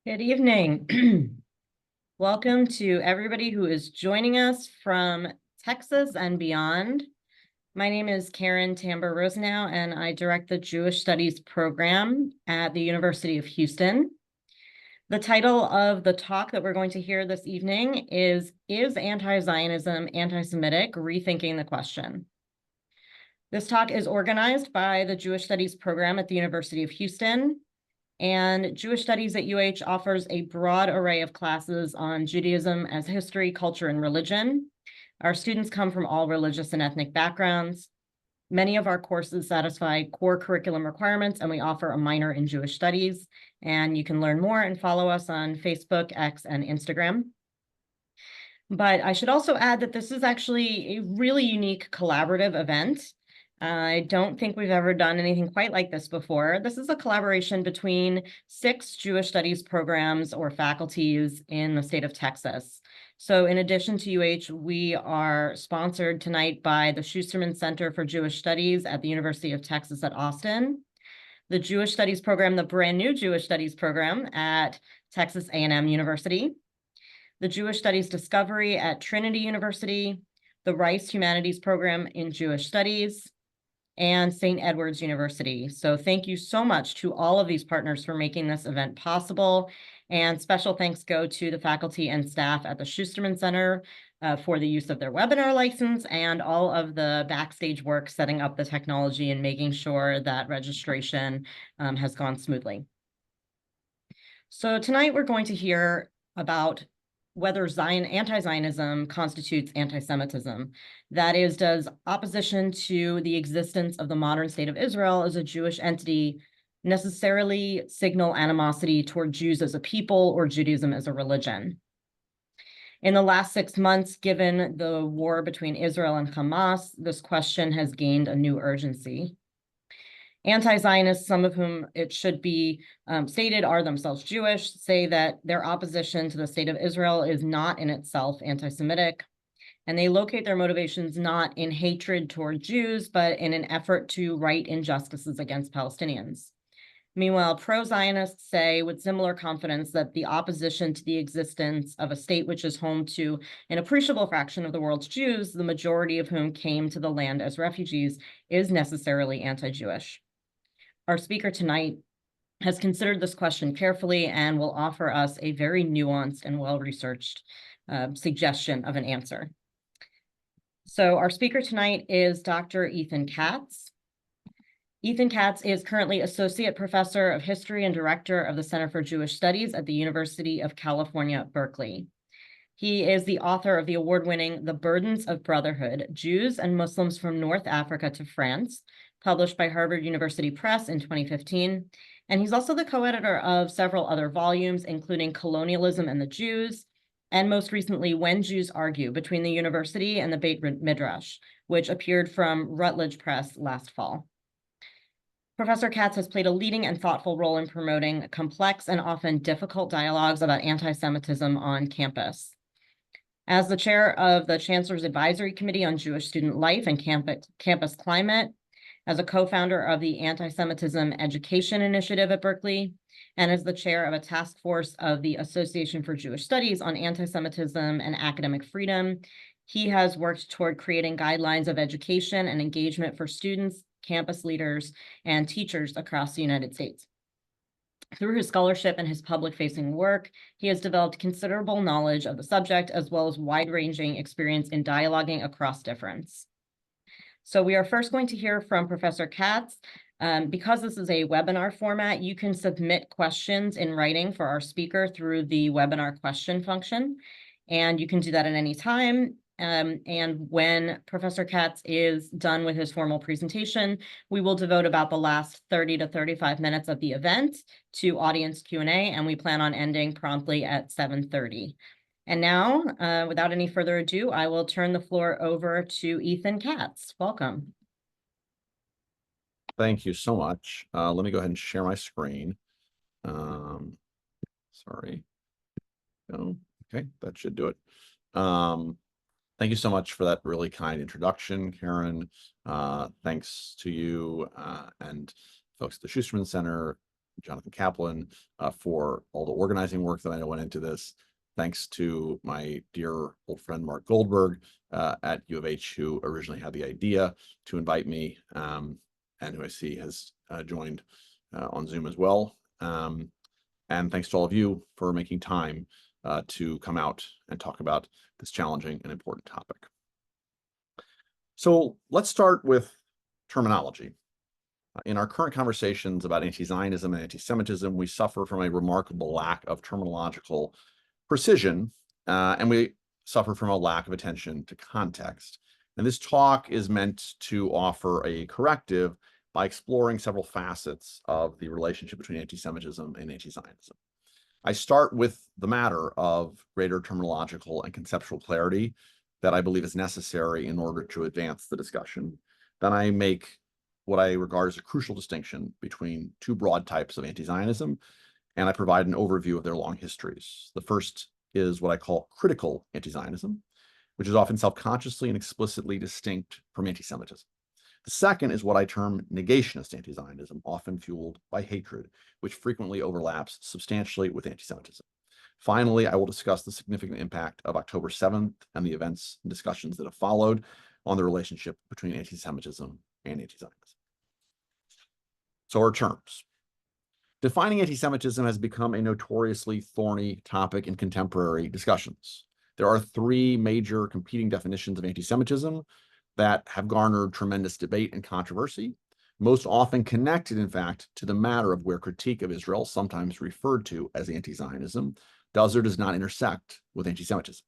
Good evening. Welcome to everybody who is joining us from Texas and beyond. My name is Karen Tamber-Rosenau, and I direct the Jewish Studies program at the University of Houston. The title of the talk that we're going to hear this evening is Anti-Zionism Anti-Semitic? Rethinking the Question. This talk is organized by the Jewish Studies program at the University of Houston. And Jewish Studies at UH offers a broad array of classes on Judaism as history, culture, and religion. Our students come from all religious and ethnic backgrounds. Many of our courses satisfy core curriculum requirements, and we offer a minor in Jewish Studies. And you can learn more and follow us on Facebook, X, and Instagram. But I should also add that this is actually a really unique collaborative event. I don't think we've ever done anything quite like this before. This is a collaboration between 6 Jewish Studies programs or faculties in the state of Texas. So in addition to UH, we are sponsored tonight by the Schusterman Center for Jewish Studies at the University of Texas at Austin, the Jewish Studies program, the brand new Jewish Studies program at Texas A&M University, the Jewish Studies Discovery at Trinity University, the Rice Humanities program in Jewish Studies, and St. Edward's University. So thank you so much to all of these partners for making this event possible. And special thanks go to the faculty and staff at the Schusterman Center for the use of their webinar license and all of the backstage work setting up the technology and making sure that registration has gone smoothly. So tonight we're going to hear about whether anti-Zionism constitutes anti-Semitism. That is, does opposition to the existence of the modern state of Israel as a Jewish entity necessarily signal animosity toward Jews as a people or Judaism as a religion? In the last 6 months, given the war between Israel and Hamas, this question has gained a new urgency. Anti-Zionists, some of whom it should be stated are themselves Jewish, say that their opposition to the state of Israel is not in itself anti-Semitic, and they locate their motivations not in hatred toward Jews, but in an effort to right injustices against Palestinians. Meanwhile, pro-Zionists say with similar confidence that the opposition to the existence of a state which is home to an appreciable fraction of the world's Jews, the majority of whom came to the land as refugees, is necessarily anti-Jewish. Our speaker tonight has considered this question carefully and will offer us a very nuanced and well-researched suggestion of an answer. So our speaker tonight is Dr. Ethan Katz. Ethan Katz is currently Associate Professor of History and Director of the Center for Jewish Studies at the University of California, Berkeley. He is the author of the award-winning The Burdens of Brotherhood, Jews and Muslims from North Africa to France, published by Harvard University Press in 2015. And he's also the co-editor of several other volumes, including Colonialism and the Jews, and most recently, When Jews Argue, Between the University and the Beit Midrash, which appeared from Routledge Press last fall. Professor Katz has played a leading and thoughtful role in promoting complex and often difficult dialogues about anti-Semitism on campus. As the chair of the Chancellor's Advisory Committee on Jewish Student Life and Campus Climate, as a co-founder of the Anti-Semitism Education Initiative at Berkeley, and as the chair of a task force of the Association for Jewish Studies on Anti-Semitism and Academic Freedom, he has worked toward creating guidelines of education and engagement for students, campus leaders, and teachers across the United States. Through his scholarship and his public-facing work, he has developed considerable knowledge of the subject, as well as wide-ranging experience in dialoguing across difference. So we are first going to hear from Professor Katz. Because this is a webinar format, you can submit questions in writing for our speaker through the webinar question function, and you can do that at any time. And when Professor Katz is done with his formal presentation, we will devote about the last 30 to 35 minutes of the event to audience Q&A, and we plan on ending promptly at 7:30. And now, without any further ado, I will turn the floor over to Ethan Katz. Welcome. Thank you so much. Let me go ahead and share my screen. Sorry. No. Okay, that should do it. Thank you so much for that really kind introduction, Karen. Thanks to you and folks at the Schusterman Center, Jonathan Kaplan for all the organizing work that I know went into this. Thanks to my dear old friend Mark Goldberg at U of H, who originally had the idea to invite me, and who I see has joined on Zoom as well. And thanks to all of you for making time to come out and talk about this challenging and important topic. So let's start with terminology. In our current conversations about anti-Zionism and anti-Semitism, we suffer from a remarkable lack of terminological precision, and we suffer from a lack of attention to context. And this talk is meant to offer a corrective by exploring several facets of the relationship between anti-Semitism and anti-Zionism. I start with the matter of greater terminological and conceptual clarity that I believe is necessary in order to advance the discussion. Then I make what I regard as a crucial distinction between two broad types of anti-Zionism, and I provide an overview of their long histories. The first is what I call critical anti-Zionism, which is often self-consciously and explicitly distinct from anti-Semitism. The second is what I term negationist anti-Zionism, often fueled by hatred, which frequently overlaps substantially with anti-Semitism. Finally, I will discuss the significant impact of October 7th and the events and discussions that have followed on the relationship between anti-Semitism and anti-Zionism. So our terms. Defining anti-Semitism has become a notoriously thorny topic in contemporary discussions. There are three major competing definitions of anti-Semitism that have garnered tremendous debate and controversy, most often connected, in fact, to the matter of where critique of Israel, sometimes referred to as anti-Zionism, does or does not intersect with anti-Semitism.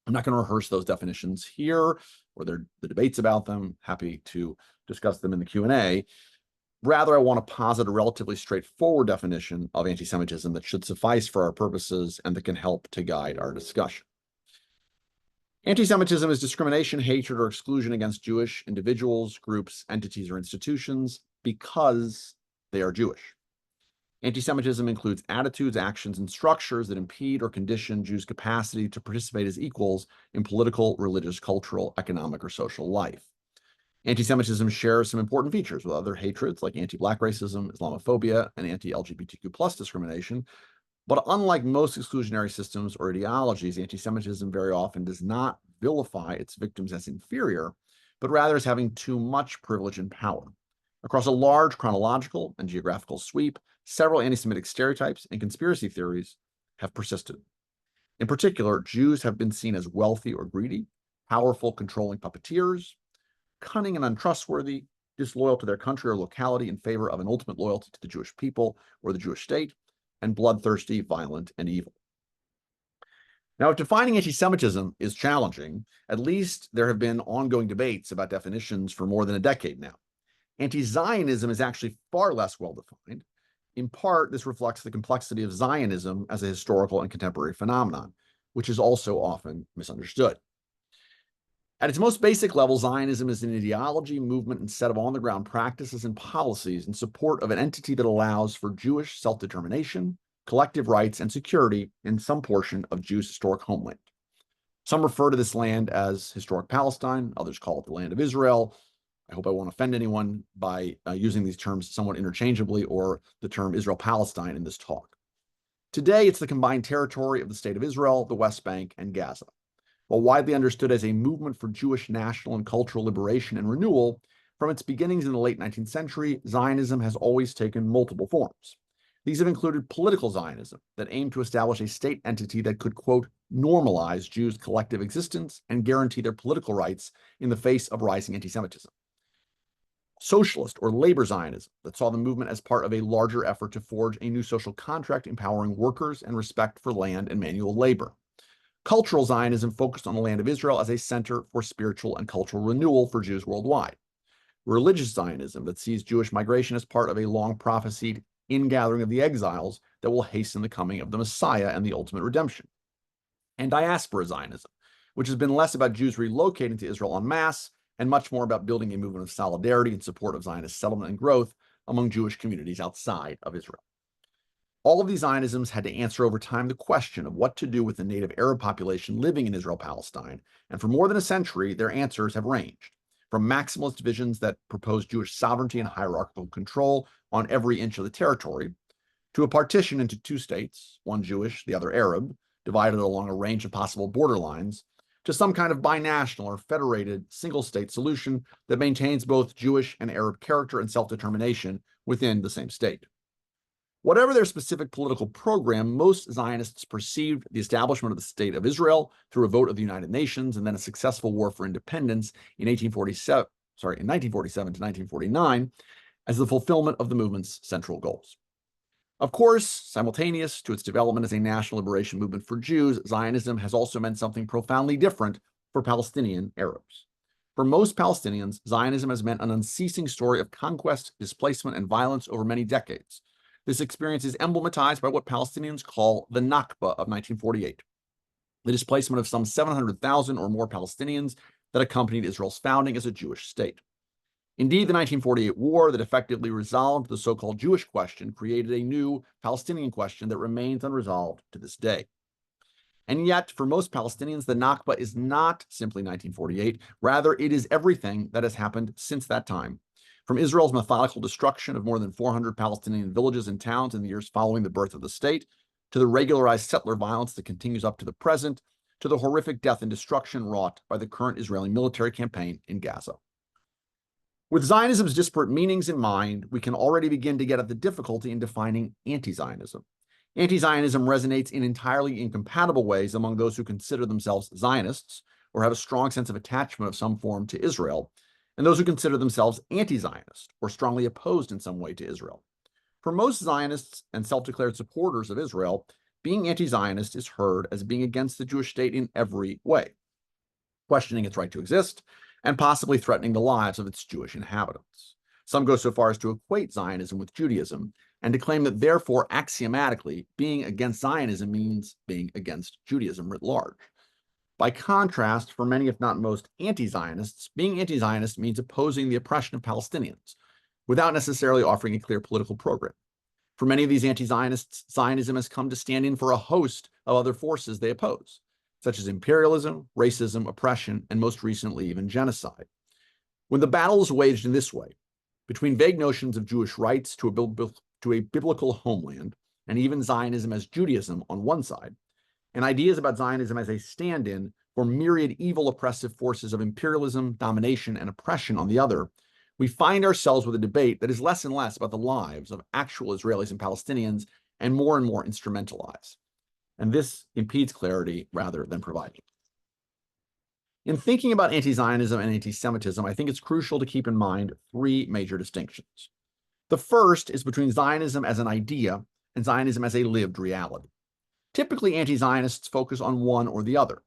I'm not going to rehearse those definitions here or the debates about them. Happy to discuss them in the Q&A. Rather, I want to posit a relatively straightforward definition of anti-Semitism that should suffice for our purposes and that can help to guide our discussion. Anti-Semitism is discrimination, hatred, or exclusion against Jewish individuals, groups, entities, or institutions because they are Jewish. Anti-Semitism includes attitudes, actions, and structures that impede or condition Jews' capacity to participate as equals in political, religious, cultural, economic, or social life. Anti-Semitism shares some important features with other hatreds like anti-Black racism, Islamophobia, and anti-LGBTQ+ discrimination. But unlike most exclusionary systems or ideologies, anti-Semitism very often does not vilify its victims as inferior, but rather as having too much privilege and power. Across a large chronological and geographical sweep, several anti-Semitic stereotypes and conspiracy theories have persisted. In particular, Jews have been seen as wealthy or greedy, powerful, controlling puppeteers, cunning and untrustworthy, disloyal to their country or locality in favor of an ultimate loyalty to the Jewish people or the Jewish state, and bloodthirsty, violent, and evil. Now, if defining anti-Semitism is challenging, at least there have been ongoing debates about definitions for more than a decade now. Anti-Zionism is actually far less well-defined. In part, this reflects the complexity of Zionism as a historical and contemporary phenomenon, which is also often misunderstood. At its most basic level, Zionism is an ideology, movement, and set of on-the-ground practices and policies in support of an entity that allows for Jewish self-determination, collective rights, and security in some portion of Jews' historic homeland. Some refer to this land as historic Palestine, others call it the land of Israel. I hope I won't offend anyone by using these terms somewhat interchangeably or the term Israel-Palestine in this talk. Today, it's the combined territory of the State of Israel, the West Bank, and Gaza. While widely understood as a movement for Jewish national and cultural liberation and renewal, from its beginnings in the late 19th century, Zionism has always taken multiple forms. These have included political Zionism that aimed to establish a state entity that could, quote, normalize Jews' collective existence and guarantee their political rights in the face of rising anti-Semitism. Socialist or labor Zionism that saw the movement as part of a larger effort to forge a new social contract empowering workers and respect for land and manual labor. Cultural Zionism focused on the land of Israel as a center for spiritual and cultural renewal for Jews worldwide. Religious Zionism that sees Jewish migration as part of a long-prophesied ingathering of the exiles that will hasten the coming of the Messiah and the ultimate redemption. And diaspora Zionism, which has been less about Jews relocating to Israel en masse and much more about building a movement of solidarity in support of Zionist settlement and growth among Jewish communities outside of Israel. All of these Zionisms had to answer over time the question of what to do with the native Arab population living in Israel-Palestine, and for more than a century, their answers have ranged from maximalist visions that propose Jewish sovereignty and hierarchical control on every inch of the territory, to a partition into two states, one Jewish, the other Arab, divided along a range of possible borderlines, to some kind of binational or federated single-state solution that maintains both Jewish and Arab character and self-determination within the same state. Whatever their specific political program, most Zionists perceived the establishment of the State of Israel through a vote of the United Nations and then a successful war for independence in 1947 to 1949 as the fulfillment of the movement's central goals. Of course, simultaneous to its development as a national liberation movement for Jews, Zionism has also meant something profoundly different for Palestinian Arabs. For most Palestinians, Zionism has meant an unceasing story of conquest, displacement, and violence over many decades. This experience is emblematized by what Palestinians call the Nakba of 1948, the displacement of some 700,000 or more Palestinians that accompanied Israel's founding as a Jewish state. Indeed, the 1948 war that effectively resolved the so-called Jewish question created a new Palestinian question that remains unresolved to this day. And yet, for most Palestinians, the Nakba is not simply 1948. Rather, it is everything that has happened since that time. From Israel's methodical destruction of more than 400 Palestinian villages and towns in the years following the birth of the state, to the regularized settler violence that continues up to the present, to the horrific death and destruction wrought by the current Israeli military campaign in Gaza. With Zionism's disparate meanings in mind, we can already begin to get at the difficulty in defining anti-Zionism. Anti-Zionism resonates in entirely incompatible ways among those who consider themselves Zionists or have a strong sense of attachment of some form to Israel, and those who consider themselves anti-Zionist or strongly opposed in some way to Israel. For most Zionists and self-declared supporters of Israel, being anti-Zionist is heard as being against the Jewish state in every way, questioning its right to exist and possibly threatening the lives of its Jewish inhabitants. Some go so far as to equate Zionism with Judaism and to claim that therefore axiomatically being against Zionism means being against Judaism writ large. By contrast, for many, if not most, anti-Zionists, being anti-Zionist means opposing the oppression of Palestinians without necessarily offering a clear political program. For many of these anti-Zionists, Zionism has come to stand in for a host of other forces they oppose, such as imperialism, racism, oppression, and most recently, even genocide. When the battle is waged in this way, between vague notions of Jewish rights to a biblical homeland, and even Zionism as Judaism on one side, and ideas about Zionism as a stand-in for myriad evil oppressive forces of imperialism, domination, and oppression on the other, we find ourselves with a debate that is less and less about the lives of actual Israelis and Palestinians and more instrumentalized. And this impedes clarity rather than providing it. In thinking about anti-Zionism and anti-Semitism, I think it's crucial to keep in mind three major distinctions. The first is between Zionism as an idea and Zionism as a lived reality. Typically, anti-Zionists focus on one or the other.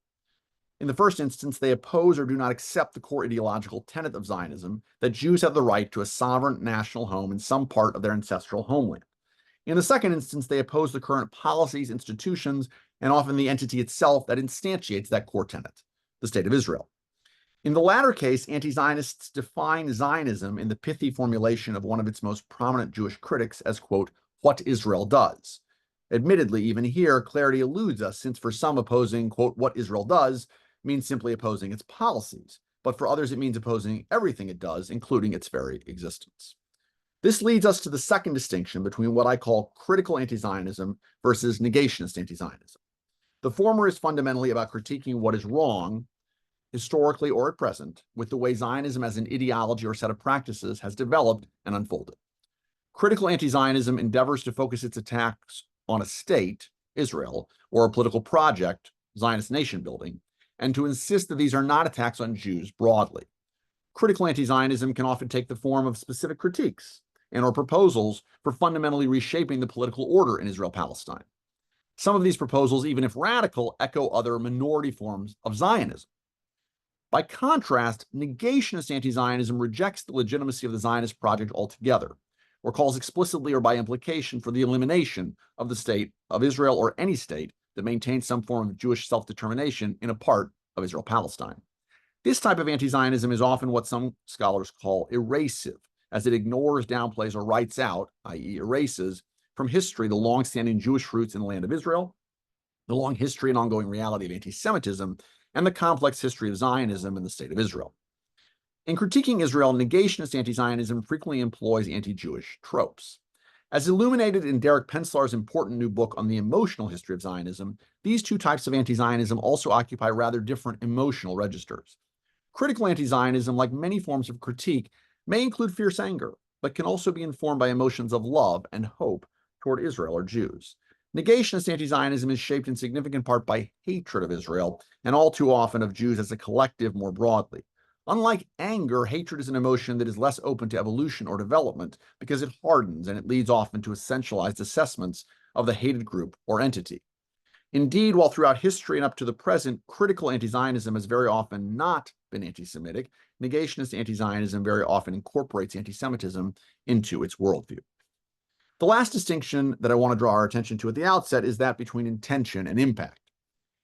In the first instance, they oppose or do not accept the core ideological tenet of Zionism that Jews have the right to a sovereign national home in some part of their ancestral homeland. In the second instance, they oppose the current policies, institutions, and often the entity itself that instantiates that core tenet, the State of Israel. In the latter case, anti-Zionists define Zionism in the pithy formulation of one of its most prominent Jewish critics as, quote, what Israel does. Admittedly, even here, clarity eludes us, since for some opposing, quote, what Israel does means simply opposing its policies, but for others it means opposing everything it does, including its very existence. This leads us to the second distinction between what I call critical anti-Zionism versus negationist anti-Zionism. The former is fundamentally about critiquing what is wrong, historically or at present, with the way Zionism as an ideology or set of practices has developed and unfolded. Critical anti-Zionism endeavors to focus its attacks on a state, Israel, or a political project, Zionist nation building, and to insist that these are not attacks on Jews broadly. Critical anti-Zionism can often take the form of specific critiques and/or proposals for fundamentally reshaping the political order in Israel-Palestine. Some of these proposals, even if radical, echo other minority forms of Zionism. By contrast, negationist anti-Zionism rejects the legitimacy of the Zionist project altogether, or calls explicitly or by implication for the elimination of the state of Israel or any state that maintains some form of Jewish self-determination in a part of Israel-Palestine. This type of anti-Zionism is often what some scholars call erasive, as it ignores, downplays, or writes out, i.e. erases, from history the long-standing Jewish roots in the land of Israel, the long history and ongoing reality of anti-Semitism, and the complex history of Zionism in the state of Israel. In critiquing Israel, negationist anti-Zionism frequently employs anti-Jewish tropes. As illuminated in Derek Penslar's important new book on the emotional history of Zionism, these two types of anti-Zionism also occupy rather different emotional registers. Critical anti-Zionism, like many forms of critique, may include fierce anger, but can also be informed by emotions of love and hope toward Israel or Jews. Negationist anti-Zionism is shaped in significant part by hatred of Israel, and all too often of Jews as a collective more broadly. Unlike anger, hatred is an emotion that is less open to evolution or development because it hardens and it leads often to essentialized assessments of the hated group or entity. Indeed, while throughout history and up to the present, critical anti-Zionism has very often not been anti-Semitic, negationist anti-Zionism very often incorporates anti-Semitism into its worldview. The last distinction that I want to draw our attention to at the outset is that between intention and impact.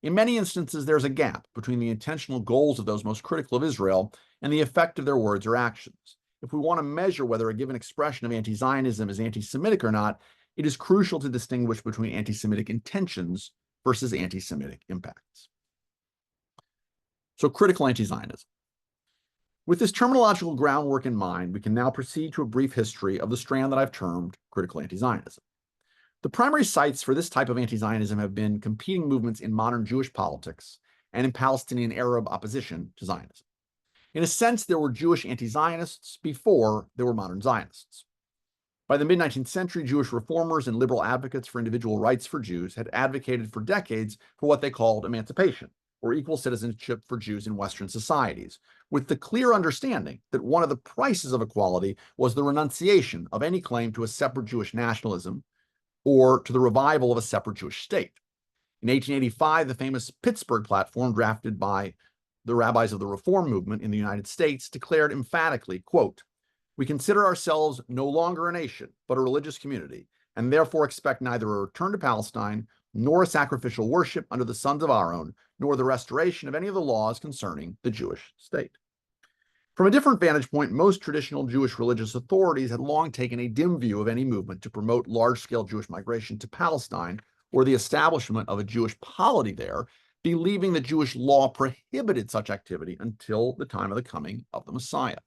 In many instances, there's a gap between the intentional goals of those most critical of Israel and the effect of their words or actions. If we want to measure whether a given expression of anti-Zionism is anti-Semitic or not, it is crucial to distinguish between anti-Semitic intentions versus anti-Semitic impacts. So, critical anti-Zionism. With this terminological groundwork in mind, we can now proceed to a brief history of the strand that I've termed critical anti-Zionism. The primary sites for this type of anti-Zionism have been competing movements in modern Jewish politics and in Palestinian Arab opposition to Zionism. In a sense, there were Jewish anti-Zionists before there were modern Zionists. By the mid-19th century, Jewish reformers and liberal advocates for individual rights for Jews had advocated for decades for what they called emancipation, or equal citizenship for Jews in Western societies, with the clear understanding that one of the prices of equality was the renunciation of any claim to a separate Jewish nationalism or to the revival of a separate Jewish state. In 1885, the famous Pittsburgh Platform, drafted by the rabbis of the Reform movement in the United States, declared emphatically, quote, "We consider ourselves no longer a nation, but a religious community, and therefore expect neither a return to Palestine, nor a sacrificial worship under the sons of Aaron, nor the restoration of any of the laws concerning the Jewish state." From a different vantage point, most traditional Jewish religious authorities had long taken a dim view of any movement to promote large-scale Jewish migration to Palestine or the establishment of a Jewish polity there, believing that Jewish law prohibited such activity until the time of the coming of the Messiah.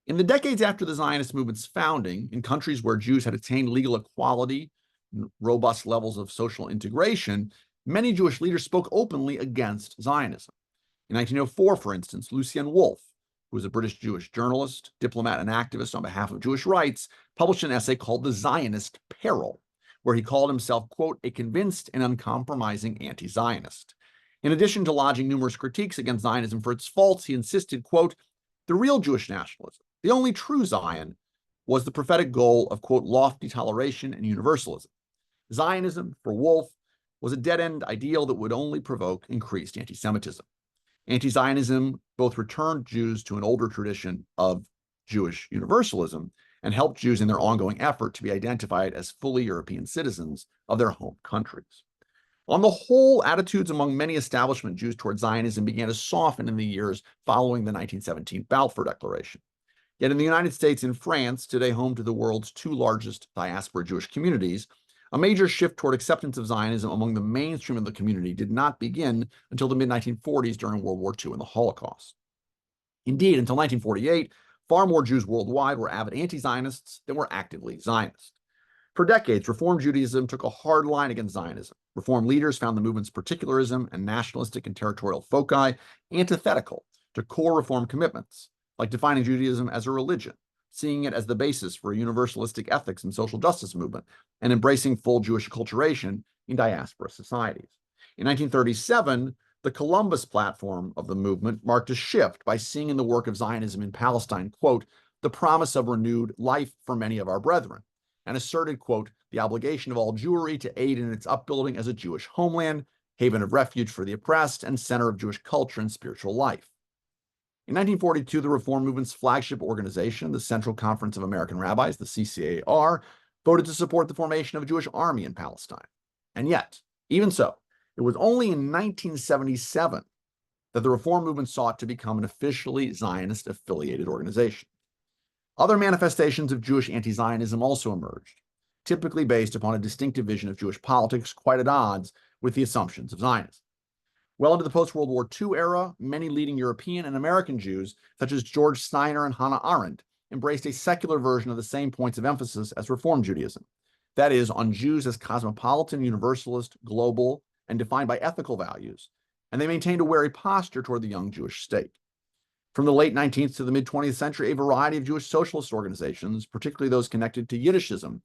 In the decades after the Zionist movement's founding, in countries where Jews had attained legal equality and robust levels of social integration, many Jewish leaders spoke openly against Zionism. In 1904, for instance, Lucien Wolfe, who was a British Jewish journalist, diplomat, and activist on behalf of Jewish rights, published an essay called The Zionist Peril, where he called himself, quote, "a convinced and uncompromising anti-Zionist." In addition to lodging numerous critiques against Zionism for its faults, he insisted, quote, "the real Jewish nationalism, the only true Zion, was the prophetic goal of, quote, lofty toleration and universalism. Zionism, for Wolfe, was a dead-end ideal that would only provoke increased anti-Semitism. Anti-Zionism both returned Jews to an older tradition of Jewish universalism and helped Jews in their ongoing effort to be identified as fully European citizens of their home countries. On the whole, attitudes among many establishment Jews toward Zionism began to soften in the years following the 1917 Balfour Declaration. Yet in the United States and France, today home to the world's two largest diaspora Jewish communities, a major shift toward acceptance of Zionism among the mainstream of the community did not begin until the mid-1940s during World War II and the Holocaust. Indeed, until 1948, far more Jews worldwide were avid anti-Zionists than were actively Zionist. For decades, Reform Judaism took a hard line against Zionism. Reform leaders found the movement's particularism and nationalistic and territorial foci antithetical to core Reform commitments, like defining Judaism as a religion, seeing it as the basis for a universalistic ethics and social justice movement, and embracing full Jewish acculturation in diaspora societies. In 1937, the Columbus platform of the movement marked a shift by seeing in the work of Zionism in Palestine, quote, "the promise of renewed life for many of our brethren," and asserted, quote, "the obligation of all Jewry to aid in its upbuilding as a Jewish homeland, haven of refuge for the oppressed, and center of Jewish culture and spiritual life." In 1942, the Reform movement's flagship organization, the Central Conference of American Rabbis, the CCAR, voted to support the formation of a Jewish army in Palestine. And yet, even so, it was only in 1977 that the Reform movement sought to become an officially Zionist-affiliated organization. Other manifestations of Jewish anti-Zionism also emerged, typically based upon a distinctive vision of Jewish politics quite at odds with the assumptions of Zionism. Well into the post-World War II era, many leading European and American Jews, such as George Steiner and Hannah Arendt, embraced a secular version of the same points of emphasis as Reform Judaism. That is, on Jews as cosmopolitan, universalist, global, and defined by ethical values, and they maintained a wary posture toward the young Jewish state. From the late 19th to the mid-20th century, a variety of Jewish socialist organizations, particularly those connected to Yiddishism,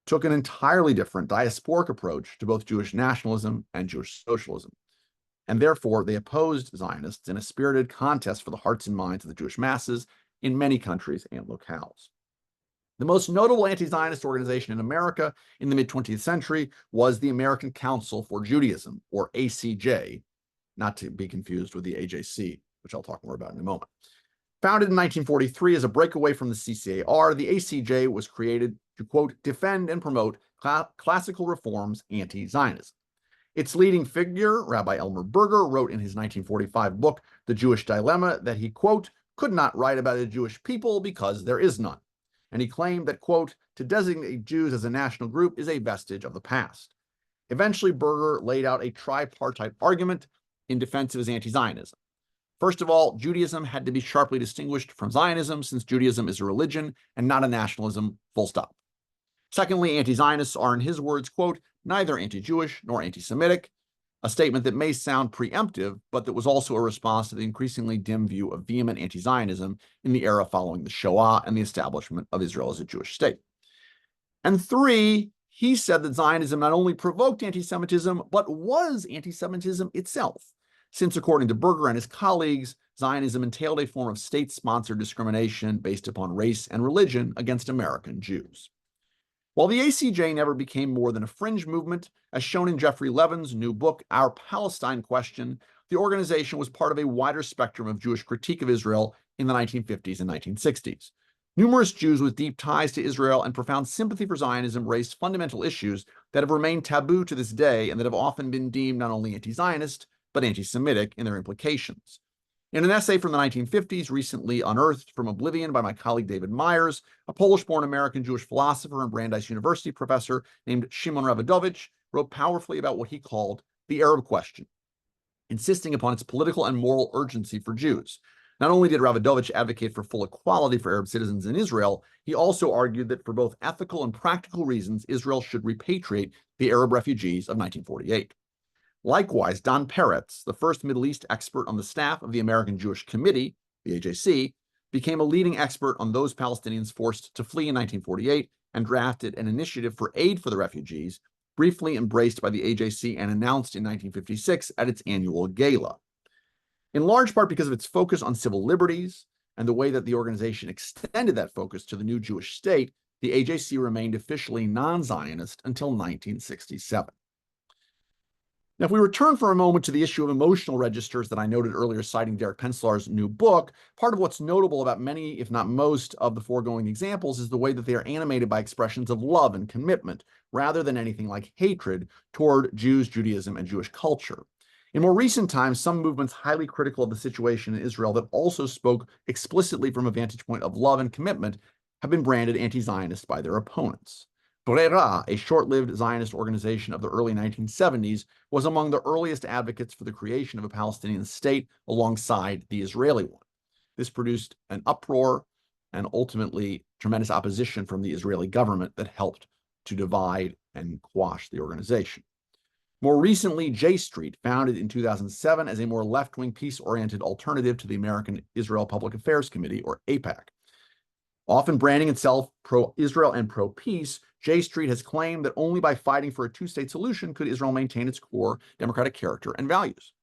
took an entirely different diasporic approach to both Jewish nationalism and Jewish socialism. And therefore, they opposed Zionists in a spirited contest for the hearts and minds of the Jewish masses in many countries and locales. The most notable anti-Zionist organization in America in the mid-20th century was the American Council for Judaism, or ACJ, not to be confused with the AJC, which I'll talk more about in a moment. Founded in 1943 as a breakaway from the CCAR, the ACJ was created to, quote, defend and promote classical reforms anti-Zionism. Its leading figure, Rabbi Elmer Berger, wrote in his 1945 book, The Jewish Dilemma, that he, quote, could not write about a Jewish people because there is none. And he claimed that, quote, to designate Jews as a national group is a vestige of the past. Eventually, Berger laid out a tripartite argument in defense of his anti-Zionism. First of all, Judaism had to be sharply distinguished from Zionism, since Judaism is a religion and not a nationalism, full stop. Secondly, anti-Zionists are, in his words, quote, neither anti-Jewish nor anti-Semitic, a statement that may sound preemptive, but that was also a response to the increasingly dim view of vehement anti-Zionism in the era following the Shoah and the establishment of Israel as a Jewish state. And three, he said that Zionism not only provoked anti-Semitism, but was anti-Semitism itself, since according to Berger and his colleagues, Zionism entailed a form of state-sponsored discrimination based upon race and religion against American Jews. While the ACJ never became more than a fringe movement, as shown in Jeffrey Levin's new book, Our Palestine Question, the organization was part of a wider spectrum of Jewish critique of Israel in the 1950s and 1960s. Numerous Jews with deep ties to Israel and profound sympathy for Zionism raised fundamental issues that have remained taboo to this day and that have often been deemed not only anti-Zionist, but anti-Semitic in their implications. In an essay from the 1950s, recently unearthed from oblivion by my colleague David Myers, a Polish-born American Jewish philosopher and Brandeis University professor named Shimon Ravidovich wrote powerfully about what he called the Arab question, insisting upon its political and moral urgency for Jews. Not only did Ravidovich advocate for full equality for Arab citizens in Israel, he also argued that for both ethical and practical reasons, Israel should repatriate the Arab refugees of 1948. Likewise, Don Peretz, the first Middle East expert on the staff of the American Jewish Committee, the AJC, became a leading expert on those Palestinians forced to flee in 1948 and drafted an initiative for aid for the refugees, briefly embraced by the AJC and announced in 1956 at its annual gala. In large part because of its focus on civil liberties and the way that the organization extended that focus to the new Jewish state, the AJC remained officially non-Zionist until 1967. Now, if we return for a moment to the issue of emotional registers that I noted earlier, citing Derek Penslar's new book, part of what's notable about many, if not most, of the foregoing examples is the way that they are animated by expressions of love and commitment, rather than anything like hatred toward Jews, Judaism, and Jewish culture. In more recent times, some movements highly critical of the situation in Israel that also spoke explicitly from a vantage point of love and commitment have been branded anti-Zionist by their opponents. Brera, a short-lived Zionist organization of the early 1970s, was among the earliest advocates for the creation of a Palestinian state alongside the Israeli one. This produced an uproar and ultimately tremendous opposition from the Israeli government that helped to divide and quash the organization. More recently, J Street, founded in 2007 as a more left-wing, peace-oriented alternative to the American Israel Public Affairs Committee, or AIPAC. Often branding itself pro-Israel and pro-peace, J Street has claimed that only by fighting for a two-state solution could Israel maintain its core democratic character and values.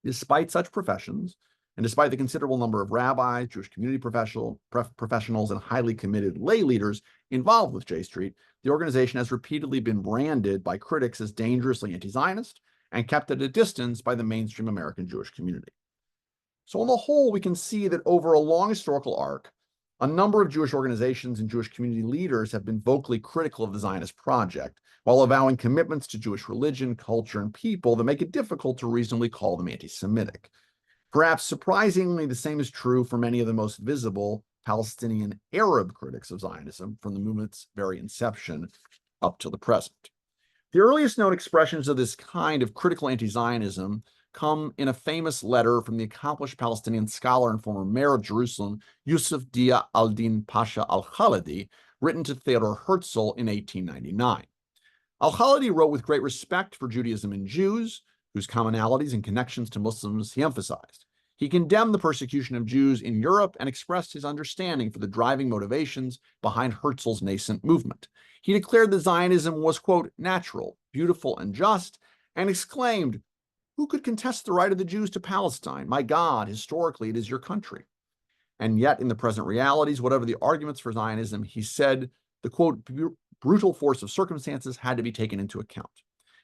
Despite such professions, and despite the considerable number of rabbis, Jewish community professionals, and highly committed lay leaders involved with J Street, the organization has repeatedly been branded by critics as dangerously anti-Zionist and kept at a distance by the mainstream American Jewish community. So on the whole, we can see that over a long historical arc, a number of Jewish organizations and Jewish community leaders have been vocally critical of the Zionist project, while avowing commitments to Jewish religion, culture, and people that make it difficult to reasonably call them anti-Semitic. Perhaps surprisingly, the same is true for many of the most visible Palestinian Arab critics of Zionism from the movement's very inception up to the present. The earliest known expressions of this kind of critical anti-Zionism come in a famous letter from the accomplished Palestinian scholar and former mayor of Jerusalem, Yusuf Dia al-Din Pasha al-Khalidi, written to Theodor Herzl in 1899. Al-Khalidi wrote with great respect for Judaism and Jews, whose commonalities and connections to Muslims he emphasized. He condemned the persecution of Jews in Europe and expressed his understanding for the driving motivations behind Herzl's nascent movement. He declared that Zionism was, quote, natural, beautiful, and just, and exclaimed, "Who could contest the right of the Jews to Palestine? My God, historically, it is your country." And yet, in the present realities, whatever the arguments for Zionism, he said, the, quote, brutal force of circumstances had to be taken into account.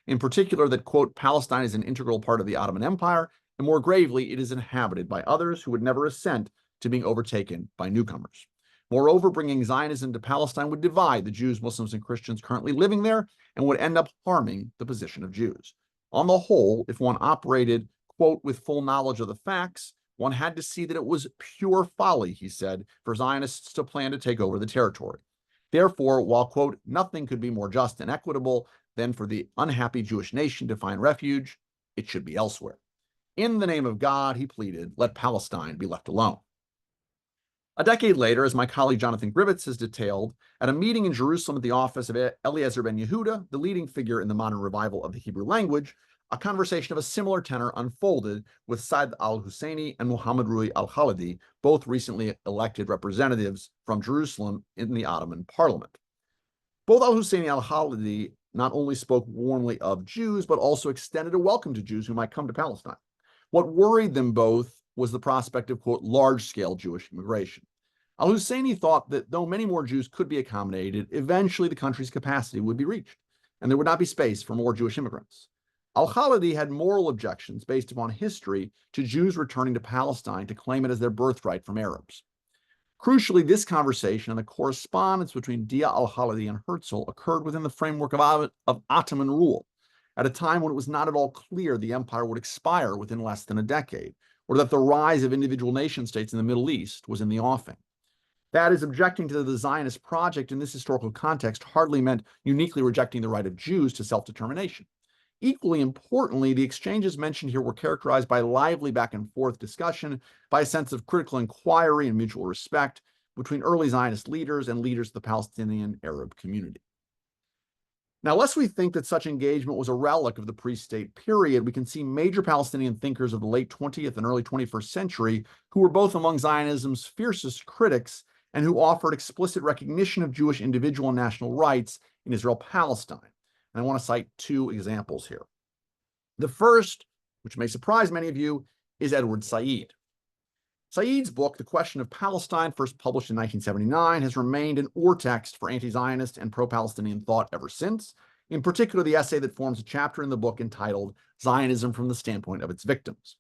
In particular, that, quote, Palestine is an integral part of the Ottoman Empire, and more gravely, it is inhabited by others who would never assent to being overtaken by newcomers. Moreover, bringing Zionism to Palestine would divide the Jews, Muslims, and Christians currently living there and would end up harming the position of Jews. On the whole, if one operated, quote, with full knowledge of the facts, one had to see that it was pure folly, he said, for Zionists to plan to take over the territory. Therefore, while, quote, nothing could be more just and equitable than for the unhappy Jewish nation to find refuge, it should be elsewhere. In the name of God, he pleaded, let Palestine be left alone. A decade later, as my colleague Jonathan Grivitz has detailed, at a meeting in Jerusalem at the office of Eliezer ben Yehuda, the leading figure in the modern revival of the Hebrew language, a conversation of a similar tenor unfolded with Saad al-Husseini and Muhammad Rui al-Khalidi, both recently elected representatives from Jerusalem in the Ottoman parliament. Both al-Husseini and al-Khalidi not only spoke warmly of Jews, but also extended a welcome to Jews who might come to Palestine. What worried them both was the prospect of, quote, large-scale Jewish immigration. Al-Husseini thought that though many more Jews could be accommodated, eventually the country's capacity would be reached, and there would not be space for more Jewish immigrants. Al-Khalidi had moral objections based upon history to Jews returning to Palestine to claim it as their birthright from Arabs. Crucially, this conversation and the correspondence between Dia al-Khalidi and Herzl occurred within the framework of Ottoman rule, at a time when it was not at all clear the empire would expire within less than a decade, or that the rise of individual nation-states in the Middle East was in the offing. That is, objecting to the Zionist project in this historical context hardly meant uniquely rejecting the right of Jews to self-determination. Equally importantly, the exchanges mentioned here were characterized by lively back-and-forth discussion, by a sense of critical inquiry and mutual respect between early Zionist leaders and leaders of the Palestinian Arab community. Now, lest we think that such engagement was a relic of the pre-state period, we can see major Palestinian thinkers of the late 20th and early 21st century who were both among Zionism's fiercest critics and who offered explicit recognition of Jewish individual and national rights in Israel-Palestine. And I want to cite two examples here. The first, which may surprise many of you, is Edward Said. Said's book, The Question of Palestine, first published in 1979, has remained an urtext for anti-Zionist and pro-Palestinian thought ever since, in particular the essay that forms a chapter in the book entitled Zionism from the Standpoint of Its Victims.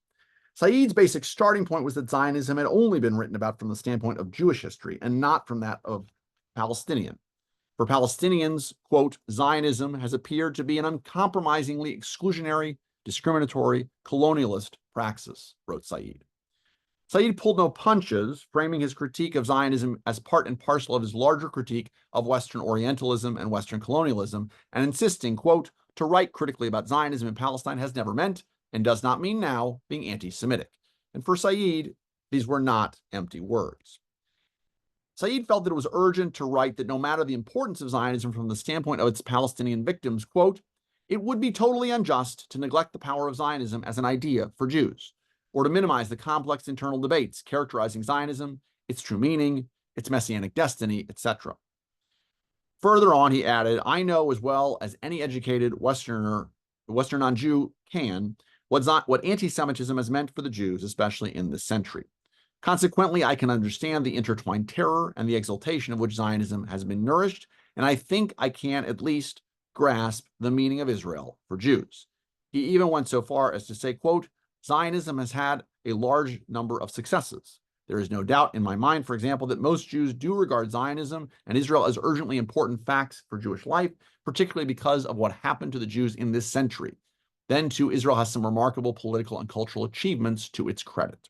Said's basic starting point was that Zionism had only been written about from the standpoint of Jewish history and not from that of Palestinian. For Palestinians, quote, Zionism has appeared to be an uncompromisingly exclusionary, discriminatory, colonialist praxis, wrote Said. Said pulled no punches, framing his critique of Zionism as part and parcel of his larger critique of Western Orientalism and Western colonialism, and insisting, quote, to write critically about Zionism in Palestine has never meant, and does not mean now, being anti-Semitic. And for Said, these were not empty words. Said felt that it was urgent to write that no matter the importance of Zionism from the standpoint of its Palestinian victims, quote, it would be totally unjust to neglect the power of Zionism as an idea for Jews, or to minimize the complex internal debates characterizing Zionism, its true meaning, its messianic destiny, etc. Further on, he added, I know as well as any educated Western non-Jew can what anti-Semitism has meant for the Jews, especially in this century. Consequently, I can understand the intertwined terror and the exaltation of which Zionism has been nourished, and I think I can at least grasp the meaning of Israel for Jews. He even went so far as to say, quote, Zionism has had a large number of successes. There is no doubt in my mind, for example, that most Jews do regard Zionism and Israel as urgently important facts for Jewish life, particularly because of what happened to the Jews in this century. Then, too, Israel has some remarkable political and cultural achievements to its credit.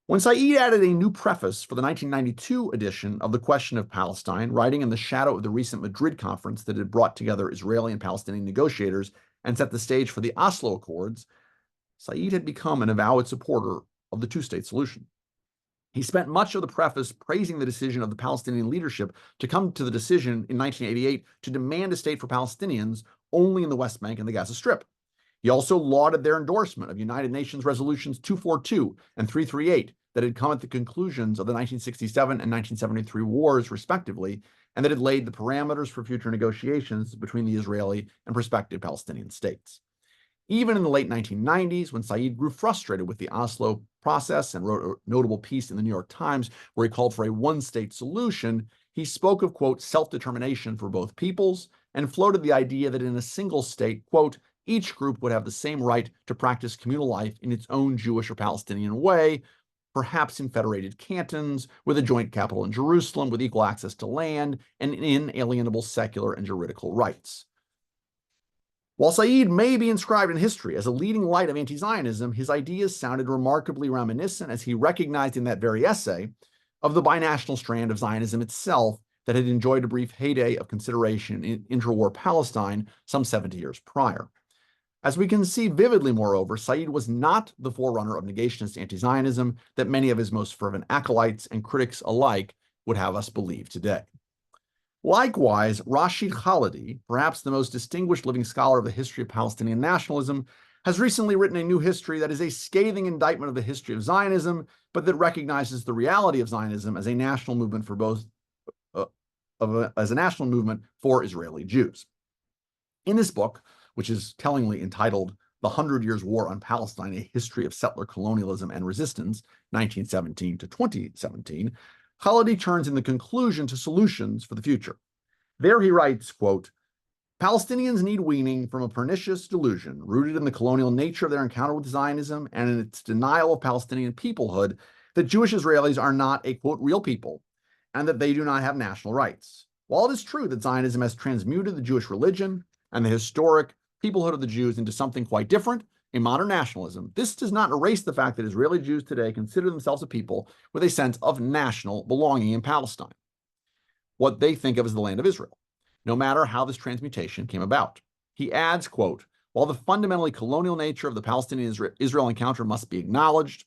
When Said added a new preface for the 1992 edition of The Question of Palestine, writing in the shadow of the recent Madrid conference that had brought together Israeli and Palestinian negotiators and set the stage for the Oslo Accords, Said had become an avowed supporter of the two-state solution. He spent much of the preface praising the decision of the Palestinian leadership to come to the decision in 1988 to demand a state for Palestinians only in the West Bank and the Gaza Strip. He also lauded their endorsement of United Nations Resolutions 242 and 338 that had come at the conclusions of the 1967 and 1973 wars, respectively, and that had laid the parameters for future negotiations between the Israeli and prospective Palestinian states. Even in the late 1990s, when Said grew frustrated with the Oslo process and wrote a notable piece in the New York Times where he called for a one-state solution, he spoke of, quote, self-determination for both peoples and floated the idea that in a single state, quote, each group would have the same right to practice communal life in its own Jewish or Palestinian way, perhaps in federated cantons, with a joint capital in Jerusalem, with equal access to land, and inalienable secular and juridical rights. While Said may be inscribed in history as a leading light of anti-Zionism, his ideas sounded remarkably reminiscent, as he recognized in that very essay, of the binational strand of Zionism itself that had enjoyed a brief heyday of consideration in intra-war Palestine some 70 years prior. As we can see vividly, moreover, Said was not the forerunner of negationist anti-Zionism that many of his most fervent acolytes and critics alike would have us believe today. Likewise, Rashid Khalidi, perhaps the most distinguished living scholar of the history of Palestinian nationalism, has recently written a new history that is a scathing indictment of the history of Zionism, but that recognizes the reality of Zionism as a national movement for both as a national movement for Israeli Jews. In this book, which is tellingly entitled The 100 Years War on Palestine, A History of Settler Colonialism and Resistance, 1917 to 2017, Khalidi turns in the conclusion to solutions for the future. There he writes, quote, Palestinians need weaning from a pernicious delusion rooted in the colonial nature of their encounter with Zionism and in its denial of Palestinian peoplehood that Jewish Israelis are not a, quote, real people and that they do not have national rights. While it is true that Zionism has transmuted the Jewish religion and the historic peoplehood of the Jews into something quite different, a modern nationalism, this does not erase the fact that Israeli Jews today consider themselves a people with a sense of national belonging in Palestine, what they think of as the land of Israel, no matter how this transmutation came about. He adds, quote, while the fundamentally colonial nature of the Palestinian-Israel encounter must be acknowledged,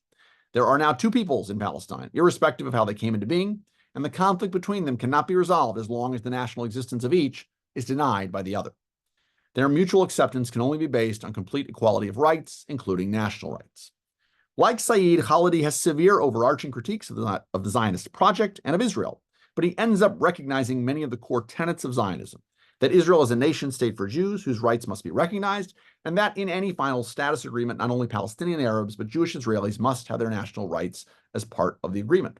there are now two peoples in Palestine, irrespective of how they came into being, and the conflict between them cannot be resolved as long as the national existence of each is denied by the other. Their mutual acceptance can only be based on complete equality of rights, including national rights. Like Said, Khalidi has severe overarching critiques of the Zionist project and of Israel, but he ends up recognizing many of the core tenets of Zionism, that Israel is a nation-state for Jews whose rights must be recognized, and that in any final status agreement, not only Palestinian Arabs, but Jewish Israelis must have their national rights as part of the agreement.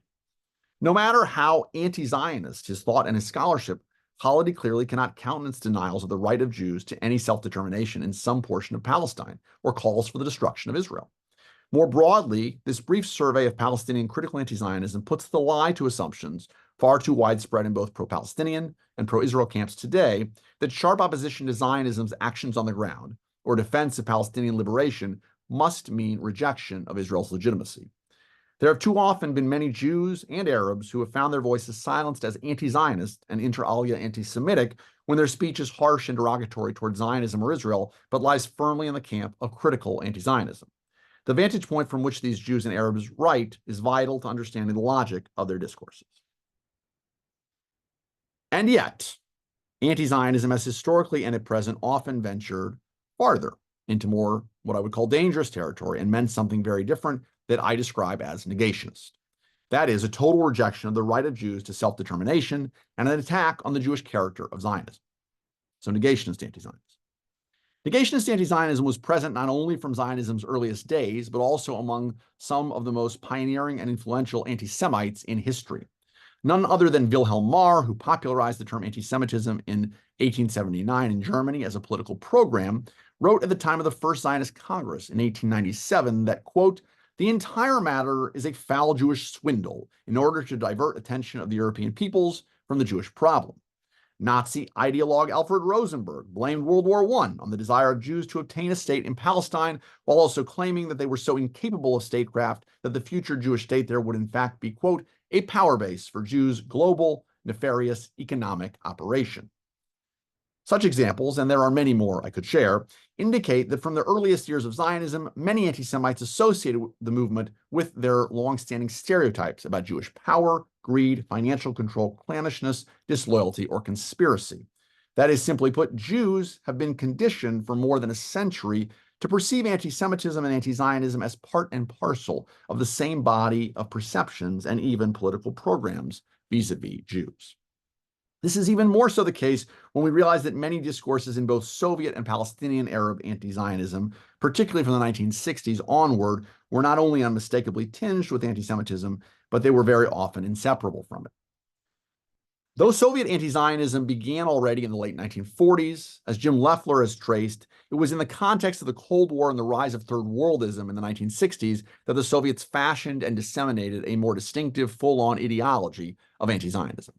No matter how anti-Zionist his thought and his scholarship, Khalidi clearly cannot countenance denials of the right of Jews to any self-determination in some portion of Palestine or calls for the destruction of Israel. More broadly, this brief survey of Palestinian critical anti-Zionism puts the lie to assumptions far too widespread in both pro-Palestinian and pro-Israel camps today that sharp opposition to Zionism's actions on the ground or defense of Palestinian liberation must mean rejection of Israel's legitimacy. There have too often been many Jews and Arabs who have found their voices silenced as anti-Zionist and inter alia anti-Semitic when their speech is harsh and derogatory toward Zionism or Israel, but lies firmly in the camp of critical anti-Zionism. The vantage point from which these Jews and Arabs write is vital to understanding the logic of their discourses. And yet, anti-Zionism has historically and at present often ventured farther into more what I would call dangerous territory and meant something very different that I describe as negationist. That is, a total rejection of the right of Jews to self-determination and an attack on the Jewish character of Zionism. So negationist anti-Zionism. Negationist anti-Zionism was present not only from Zionism's earliest days, but also among some of the most pioneering and influential anti-Semites in history. None other than Wilhelm Marr, who popularized the term anti-Semitism in 1879 in Germany as a political program, wrote at the time of the First Zionist Congress in 1897 that, quote, the entire matter is a foul Jewish swindle in order to divert attention of the European peoples from the Jewish problem. Nazi ideologue Alfred Rosenberg blamed World War I on the desire of Jews to obtain a state in Palestine, while also claiming that they were so incapable of statecraft that the future Jewish state there would in fact be, quote, a power base for Jews' global, nefarious economic operation. Such examples, and there are many more I could share, indicate that from the earliest years of Zionism, many anti-Semites associated the movement with their long-standing stereotypes about Jewish power, greed, financial control, clannishness, disloyalty, or conspiracy. That is, simply put, Jews have been conditioned for more than a century to perceive anti-Semitism and anti-Zionism as part and parcel of the same body of perceptions and even political programs vis-a-vis Jews. This is even more so the case when we realize that many discourses in both Soviet and Palestinian Arab anti-Zionism, particularly from the 1960s onward, were not only unmistakably tinged with anti-Semitism, but they were very often inseparable from it. Though Soviet anti-Zionism began already in the late 1940s, as Jim Leffler has traced, it was in the context of the Cold War and the rise of Third Worldism in the 1960s that the Soviets fashioned and disseminated a more distinctive, full-on ideology of anti-Zionism.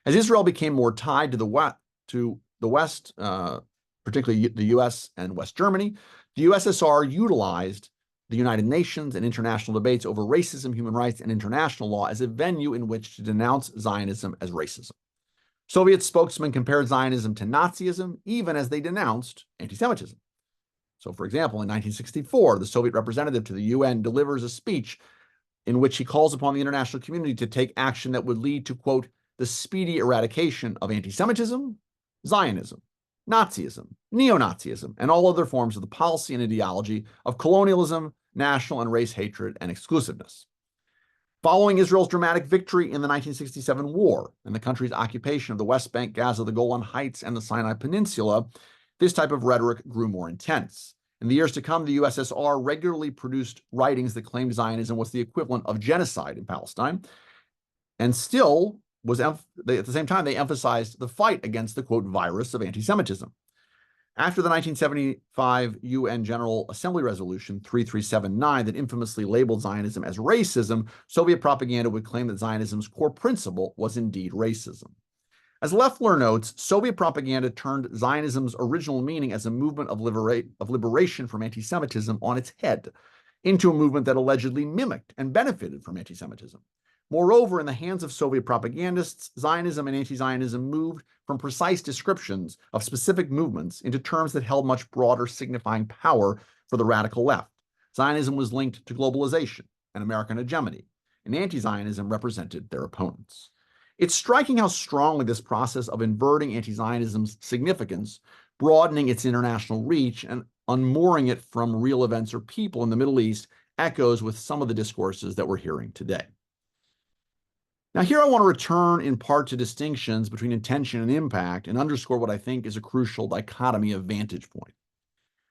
As Israel became more tied to the West, particularly the US and West Germany, the USSR utilized the United Nations and international debates over racism, human rights, and international law as a venue in which to denounce Zionism as racism. Soviet spokesmen compared Zionism to Nazism, even as they denounced anti-Semitism. So, for example, in 1964, the Soviet representative to the UN delivers a speech in which he calls upon the international community to take action that would lead to, quote, the speedy eradication of anti-Semitism, Zionism, Nazism, neo-Nazism, and all other forms of the policy and ideology of colonialism, national and race hatred, and exclusiveness. Following Israel's dramatic victory in the 1967 war and the country's occupation of the West Bank, Gaza, the Golan Heights, and the Sinai Peninsula, this type of rhetoric grew more intense. In the years to come, the USSR regularly produced writings that claimed Zionism was the equivalent of genocide in Palestine, and still at the same time, they emphasized the fight against the, quote, virus of anti-Semitism. After the 1975 UN General Assembly Resolution 3379 that infamously labeled Zionism as racism, Soviet propaganda would claim that Zionism's core principle was indeed racism. As Leffler notes, Soviet propaganda turned Zionism's original meaning as a movement of liberation from anti-Semitism on its head, into a movement that allegedly mimicked and benefited from anti-Semitism. Moreover, in the hands of Soviet propagandists, Zionism and anti-Zionism moved from precise descriptions of specific movements into terms that held much broader signifying power for the radical left. Zionism was linked to globalization and American hegemony, and anti-Zionism represented their opponents. It's striking how strongly this process of inverting anti-Zionism's significance, broadening its international reach, and unmooring it from real events or people in the Middle East echoes with some of the discourses that we're hearing today. Now, here I want to return in part to distinctions between intention and impact and underscore what I think is a crucial dichotomy of vantage point.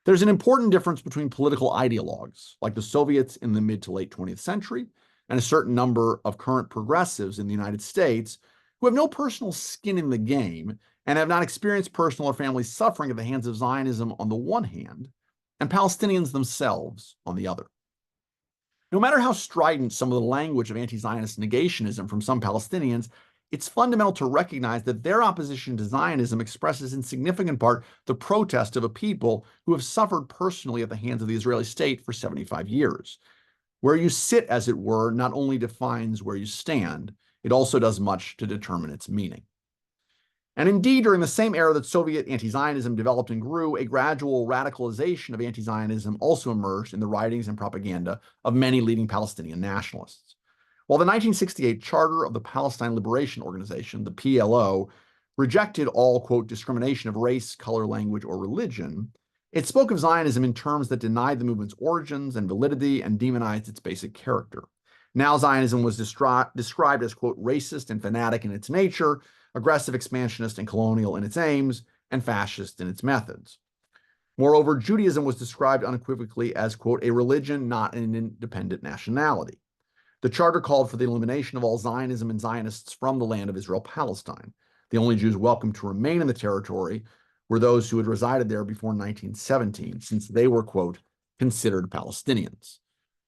There's an important difference between political ideologues, like the Soviets in the mid to late 20th century, and a certain number of current progressives in the United States who have no personal skin in the game and have not experienced personal or family suffering at the hands of Zionism on the one hand, and Palestinians themselves on the other. No matter how strident some of the language of anti-Zionist negationism from some Palestinians, it's fundamental to recognize that their opposition to Zionism expresses in significant part the protest of a people who have suffered personally at the hands of the Israeli state for 75 years. Where you sit, as it were, not only defines where you stand, it also does much to determine its meaning. And indeed, during the same era that Soviet anti-Zionism developed and grew, a gradual radicalization of anti-Zionism also emerged in the writings and propaganda of many leading Palestinian nationalists. While the 1968 Charter of the Palestine Liberation Organization, the PLO, rejected all, quote, discrimination of race, color, language, or religion, it spoke of Zionism in terms that denied the movement's origins and validity and demonized its basic character. Now Zionism was described as, quote, racist and fanatic in its nature, aggressive, expansionist, and colonial in its aims, and fascist in its methods. Moreover, Judaism was described unequivocally as, quote, a religion, not an independent nationality. The charter called for the elimination of all Zionism and Zionists from the land of Israel-Palestine. The only Jews welcome to remain in the territory were those who had resided there before 1917, since they were, quote, considered Palestinians.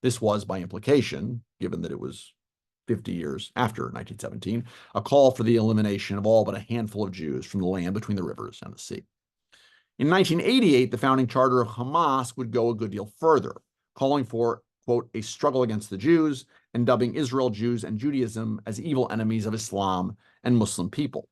This was, by implication, given that it was 50 years after 1917, a call for the elimination of all but a handful of Jews from the land between the rivers and the sea. In 1988, the founding charter of Hamas would go a good deal further, calling for, quote, a struggle against the Jews and dubbing Israel, Jews, and Judaism as evil enemies of Islam and Muslim people.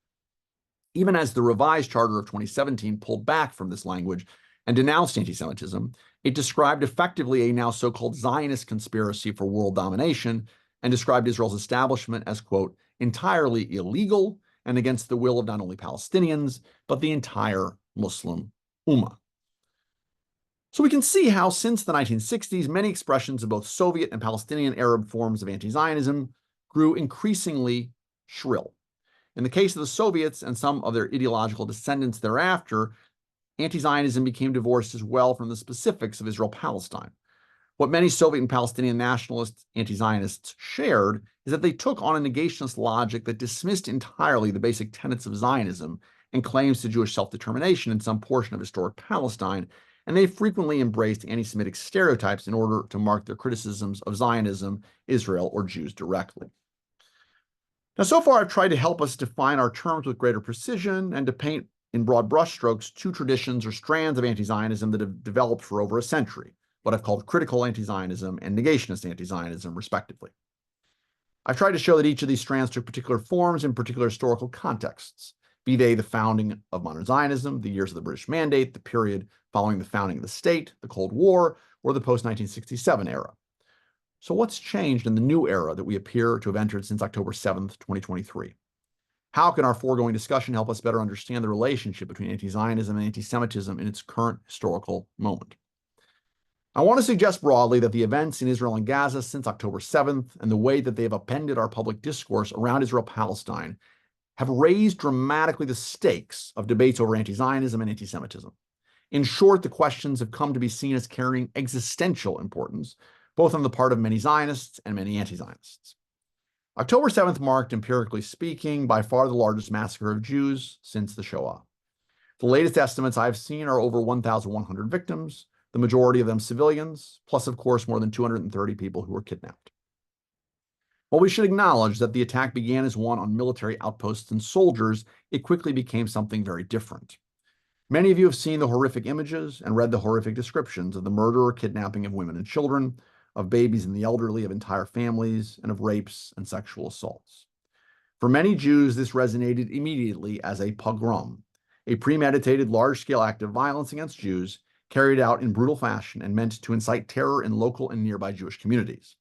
Even as the revised charter of 2017 pulled back from this language and denounced anti-Semitism, it described effectively a now so-called Zionist conspiracy for world domination and described Israel's establishment as, quote, entirely illegal and against the will of not only Palestinians, but the entire Muslim Ummah. So we can see how since the 1960s, many expressions of both Soviet and Palestinian Arab forms of anti-Zionism grew increasingly shrill. In the case of the Soviets and some of their ideological descendants thereafter, anti-Zionism became divorced as well from the specifics of Israel-Palestine. What many Soviet and Palestinian nationalists, anti-Zionists shared is that they took on a negationist logic that dismissed entirely the basic tenets of Zionism and claims to Jewish self-determination in some portion of historic Palestine, and they frequently embraced anti-Semitic stereotypes in order to mark their criticisms of Zionism, Israel, or Jews directly. Now, so far, I've tried to help us define our terms with greater precision and to paint in broad brushstrokes two traditions or strands of anti-Zionism that have developed for over a century, what I've called critical anti-Zionism and negationist anti-Zionism, respectively. I've tried to show that each of these strands took particular forms in particular historical contexts, be they the founding of modern Zionism, the years of the British Mandate, the period following the founding of the state, the Cold War, or the post-1967 era. So what's changed in the new era that we appear to have entered since October 7th, 2023? How can our foregoing discussion help us better understand the relationship between anti-Zionism and anti-Semitism in its current historical moment? I want to suggest broadly that the events in Israel and Gaza since October 7th and the way that they have upended our public discourse around Israel-Palestine have raised dramatically the stakes of debates over anti-Zionism and anti-Semitism. In short, the questions have come to be seen as carrying existential importance, both on the part of many Zionists and many anti-Zionists. October 7th marked, empirically speaking, by far the largest massacre of Jews since the Shoah. The latest estimates I've seen are over 1,100 victims, the majority of them civilians, plus, of course, more than 230 people who were kidnapped. While we should acknowledge that the attack began as one on military outposts and soldiers, it quickly became something very different. Many of you have seen the horrific images and read the horrific descriptions of the murder or kidnapping of women and children, of babies and the elderly, of entire families, and of rapes and sexual assaults. For many Jews, this resonated immediately as a pogrom, a premeditated large-scale act of violence against Jews carried out in brutal fashion and meant to incite terror in local and nearby Jewish communities.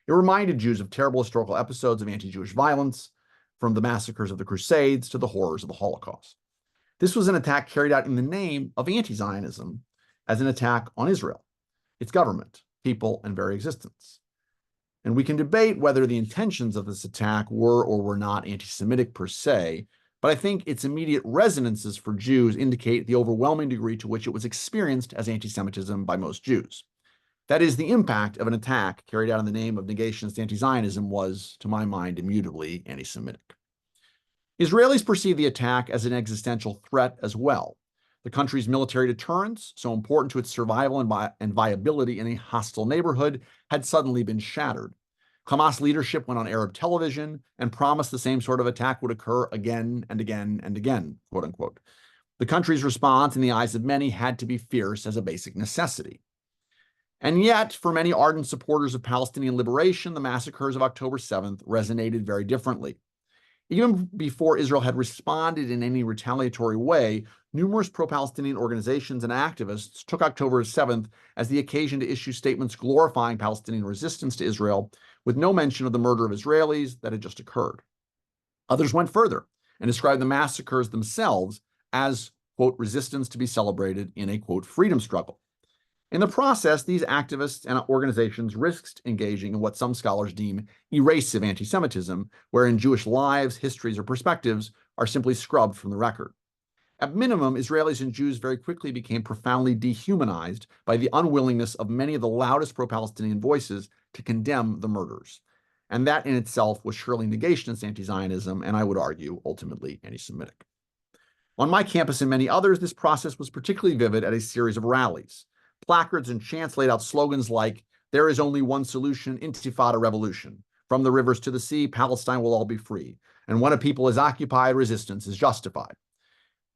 It reminded Jews of terrible historical episodes of anti-Jewish violence, from the massacres of the Crusades to the horrors of the Holocaust. This was an attack carried out in the name of anti-Zionism as an attack on Israel, its government, people, and very existence. And we can debate whether the intentions of this attack were or were not anti-Semitic per se, but I think its immediate resonances for Jews indicate the overwhelming degree to which it was experienced as anti-Semitism by most Jews. That is, the impact of an attack carried out in the name of negationist anti-Zionism was, to my mind, immutably anti-Semitic. Israelis perceive the attack as an existential threat as well. The country's military deterrence, so important to its survival and viability in a hostile neighborhood, had suddenly been shattered. Hamas leadership went on Arab television and promised the same sort of attack would occur again and again and again, quote unquote. The country's response, in the eyes of many, had to be fierce as a basic necessity. And yet, for many ardent supporters of Palestinian liberation, the massacres of October 7th resonated very differently. Even before Israel had responded in any retaliatory way, numerous pro-Palestinian organizations and activists took October 7th as the occasion to issue statements glorifying Palestinian resistance to Israel, with no mention of the murder of Israelis that had just occurred. Others went further and described the massacres themselves as, quote, resistance to be celebrated in a, quote, freedom struggle. In the process, these activists and organizations risked engaging in what some scholars deem erasive anti-Semitism, wherein Jewish lives, histories, or perspectives are simply scrubbed from the record. At minimum, Israelis and Jews very quickly became profoundly dehumanized by the unwillingness of many of the loudest pro-Palestinian voices to condemn the murders. And that in itself was surely negationist anti-Zionism, and I would argue ultimately anti-Semitic. On my campus and many others, this process was particularly vivid at a series of rallies. Placards and chants laid out slogans like, "There is only one solution, Intifada revolution. From the rivers to the sea, Palestine will all be free. And when a people is occupied, resistance is justified."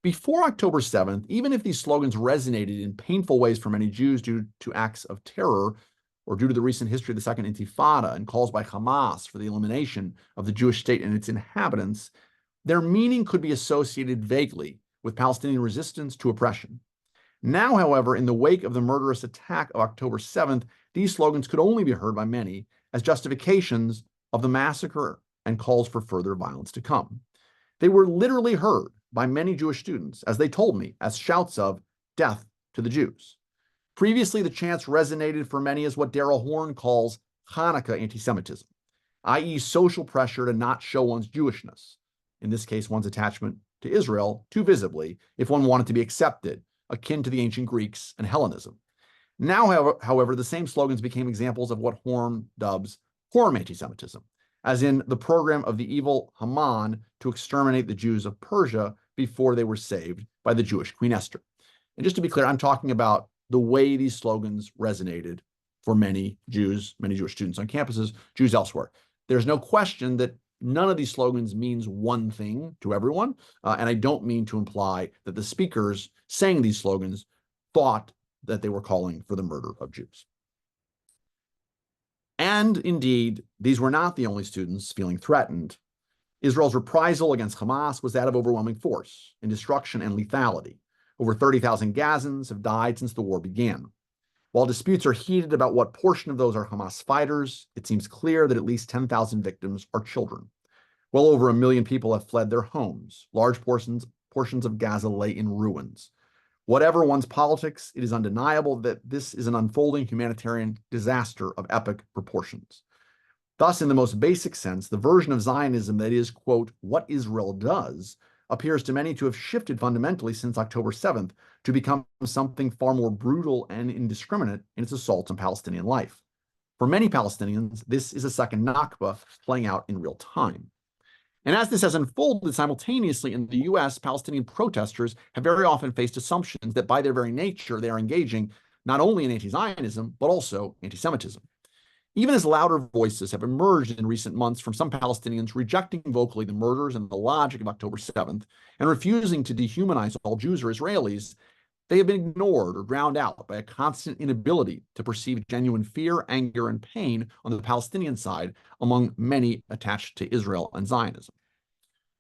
Before October 7th, even if these slogans resonated in painful ways for many Jews due to acts of terror, or due to the recent history of the Second Intifada and calls by Hamas for the elimination of the Jewish state and its inhabitants, their meaning could be associated vaguely with Palestinian resistance to oppression. Now, however, in the wake of the murderous attack of October 7th, these slogans could only be heard by many as justifications of the massacre and calls for further violence to come. They were literally heard by many Jewish students, as they told me, as shouts of death to the Jews. Previously, the chants resonated for many as what Daryl Horn calls Hanukkah anti-Semitism, i.e. social pressure to not show one's Jewishness, in this case, one's attachment to Israel, too visibly, if one wanted to be accepted, akin to the ancient Greeks and Hellenism. Now, however, the same slogans became examples of what Horn dubs Purim anti-Semitism, as in the program of the evil Haman to exterminate the Jews of Persia before they were saved by the Jewish Queen Esther. And just to be clear, I'm talking about the way these slogans resonated for many Jews, many Jewish students on campuses, Jews elsewhere. There's no question that none of these slogans means one thing to everyone, and I don't mean to imply that the speakers saying these slogans thought that they were calling for the murder of Jews. And indeed, these were not the only students feeling threatened. Israel's reprisal against Hamas was that of overwhelming force in destruction and lethality. Over 30,000 Gazans have died since the war began. While disputes are heated about what portion of those are Hamas fighters, it seems clear that at least 10,000 victims are children. Well over 1 million people have fled their homes. Large portions of Gaza lay in ruins. Whatever one's politics, it is undeniable that this is an unfolding humanitarian disaster of epic proportions. Thus, in the most basic sense, the version of Zionism that is, quote, what Israel does, appears to many to have shifted fundamentally since October 7th to become something far more brutal and indiscriminate in its assaults on Palestinian life. For many Palestinians, this is a second Nakba playing out in real time. And as this has unfolded simultaneously in the US, Palestinian protesters have very often faced assumptions that by their very nature, they are engaging not only in anti-Zionism, but also anti-Semitism. Even as louder voices have emerged in recent months from some Palestinians rejecting vocally the murders and the logic of October 7th and refusing to dehumanize all Jews or Israelis, they have been ignored or drowned out by a constant inability to perceive genuine fear, anger, and pain on the Palestinian side among many attached to Israel and Zionism.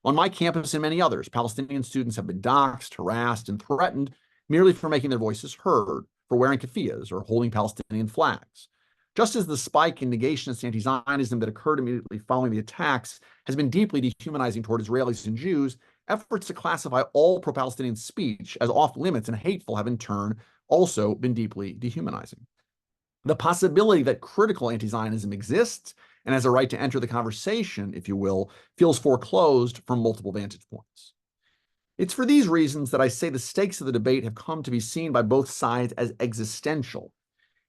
On my campus and many others, Palestinian students have been doxxed, harassed, and threatened merely for making their voices heard, for wearing keffiyehs or holding Palestinian flags. Just as the spike in negationist anti-Zionism that occurred immediately following the attacks has been deeply dehumanizing toward Israelis and Jews, efforts to classify all pro-Palestinian speech as off-limits and hateful have in turn also been deeply dehumanizing. The possibility that critical anti-Zionism exists and has a right to enter the conversation, if you will, feels foreclosed from multiple vantage points. It's for these reasons that I say the stakes of the debate have come to be seen by both sides as existential.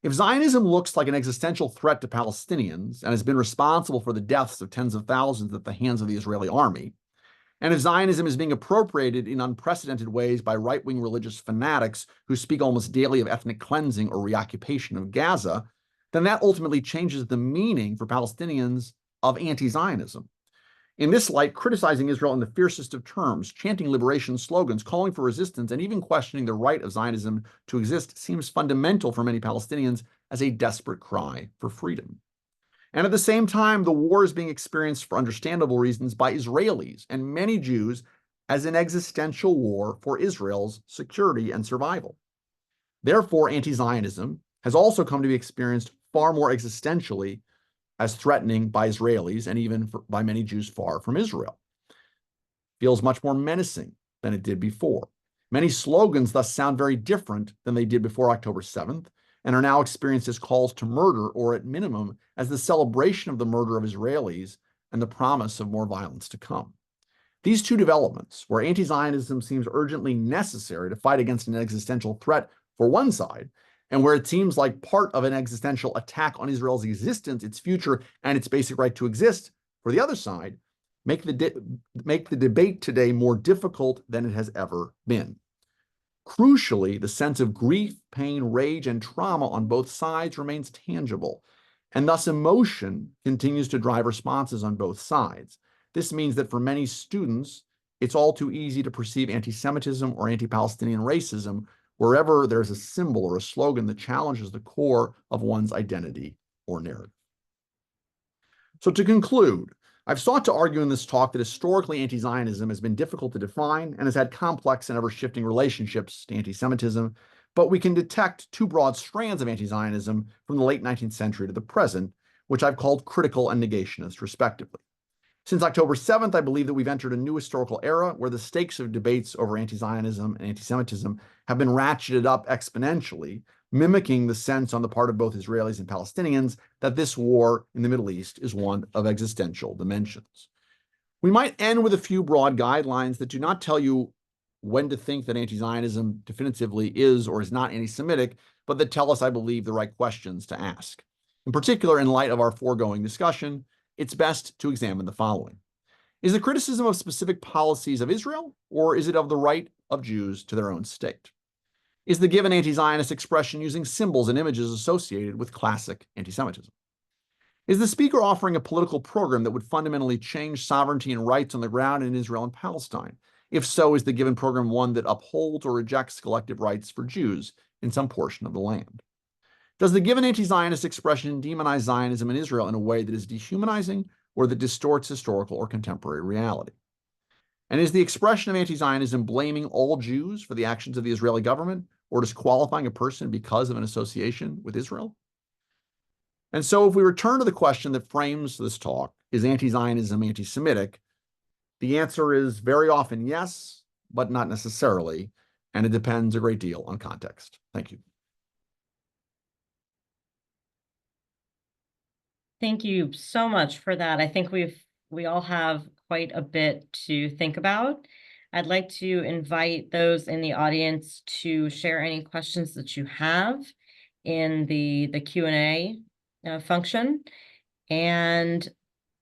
If Zionism looks like an existential threat to Palestinians and has been responsible for the deaths of tens of thousands at the hands of the Israeli army, and if Zionism is being appropriated in unprecedented ways by right-wing religious fanatics who speak almost daily of ethnic cleansing or reoccupation of Gaza, then that ultimately changes the meaning for Palestinians of anti-Zionism. In this light, criticizing Israel in the fiercest of terms, chanting liberation slogans, calling for resistance, and even questioning the right of Zionism to exist seems fundamental for many Palestinians as a desperate cry for freedom. And at the same time, the war is being experienced for understandable reasons by Israelis and many Jews as an existential war for Israel's security and survival. Therefore, anti-Zionism has also come to be experienced far more existentially as threatening by Israelis and even by many Jews far from Israel. It feels much more menacing than it did before. Many slogans thus sound very different than they did before October 7th, and are now experienced as calls to murder, or at minimum, as the celebration of the murder of Israelis and the promise of more violence to come. These two developments, where anti-Zionism seems urgently necessary to fight against an existential threat for one side, and where it seems like part of an existential attack on Israel's existence, its future, and its basic right to exist for the other side, make the debate today more difficult than it has ever been. Crucially, the sense of grief, pain, rage, and trauma on both sides remains tangible, and thus emotion continues to drive responses on both sides. This means that for many students, it's all too easy to perceive anti-Semitism or anti-Palestinian racism wherever there's a symbol or a slogan that challenges the core of one's identity or narrative. So to conclude, I've sought to argue in this talk that historically anti-Zionism has been difficult to define and has had complex and ever-shifting relationships to anti-Semitism, but we can detect two broad strands of anti-Zionism from the late 19th century to the present, which I've called critical and negationist, respectively. Since October 7th, I believe that we've entered a new historical era where the stakes of debates over anti-Zionism and anti-Semitism have been ratcheted up exponentially, mimicking the sense on the part of both Israelis and Palestinians that this war in the Middle East is one of existential dimensions. We might end with a few broad guidelines that do not tell you when to think that anti-Zionism definitively is or is not anti-Semitic, but that tell us, I believe, the right questions to ask. In particular, in light of our foregoing discussion, it's best to examine the following. Is the criticism of specific policies of Israel, or is it of the right of Jews to their own state? Is the given anti-Zionist expression using symbols and images associated with classic anti-Semitism? Is the speaker offering a political program that would fundamentally change sovereignty and rights on the ground in Israel and Palestine? If so, is the given program one that upholds or rejects collective rights for Jews in some portion of the land? Does the given anti-Zionist expression demonize Zionism in Israel in a way that is dehumanizing or that distorts historical or contemporary reality? And is the expression of anti-Zionism blaming all Jews for the actions of the Israeli government or disqualifying a person because of an association with Israel? And so if we return to the question that frames this talk, is anti-Zionism anti-Semitic? The answer is very often yes, but not necessarily, and it depends a great deal on context. Thank you. Thank you so much for that. I think we all have quite a bit to think about. I'd like to invite those in the audience to share any questions that you have in the Q&A function. And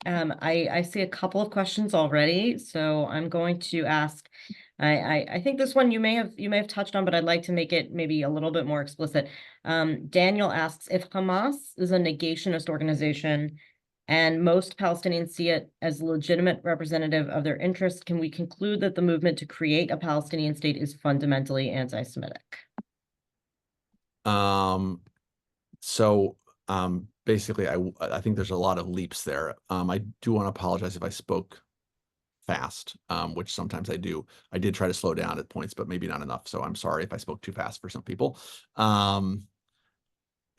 I see a couple of questions already, so I'm going to ask. I think this one you may have touched on, but I'd like to make it maybe a little bit more explicit. Daniel asks, if Hamas is a negationist organization and most Palestinians see it as a legitimate representative of their interests, can we conclude that the movement to create a Palestinian state is fundamentally anti-Semitic? Basically, I think there's a lot of leaps there. I do want to apologize if I spoke fast, which sometimes I do. I did try to slow down at points, but maybe not enough. So I'm sorry if I spoke too fast for some people.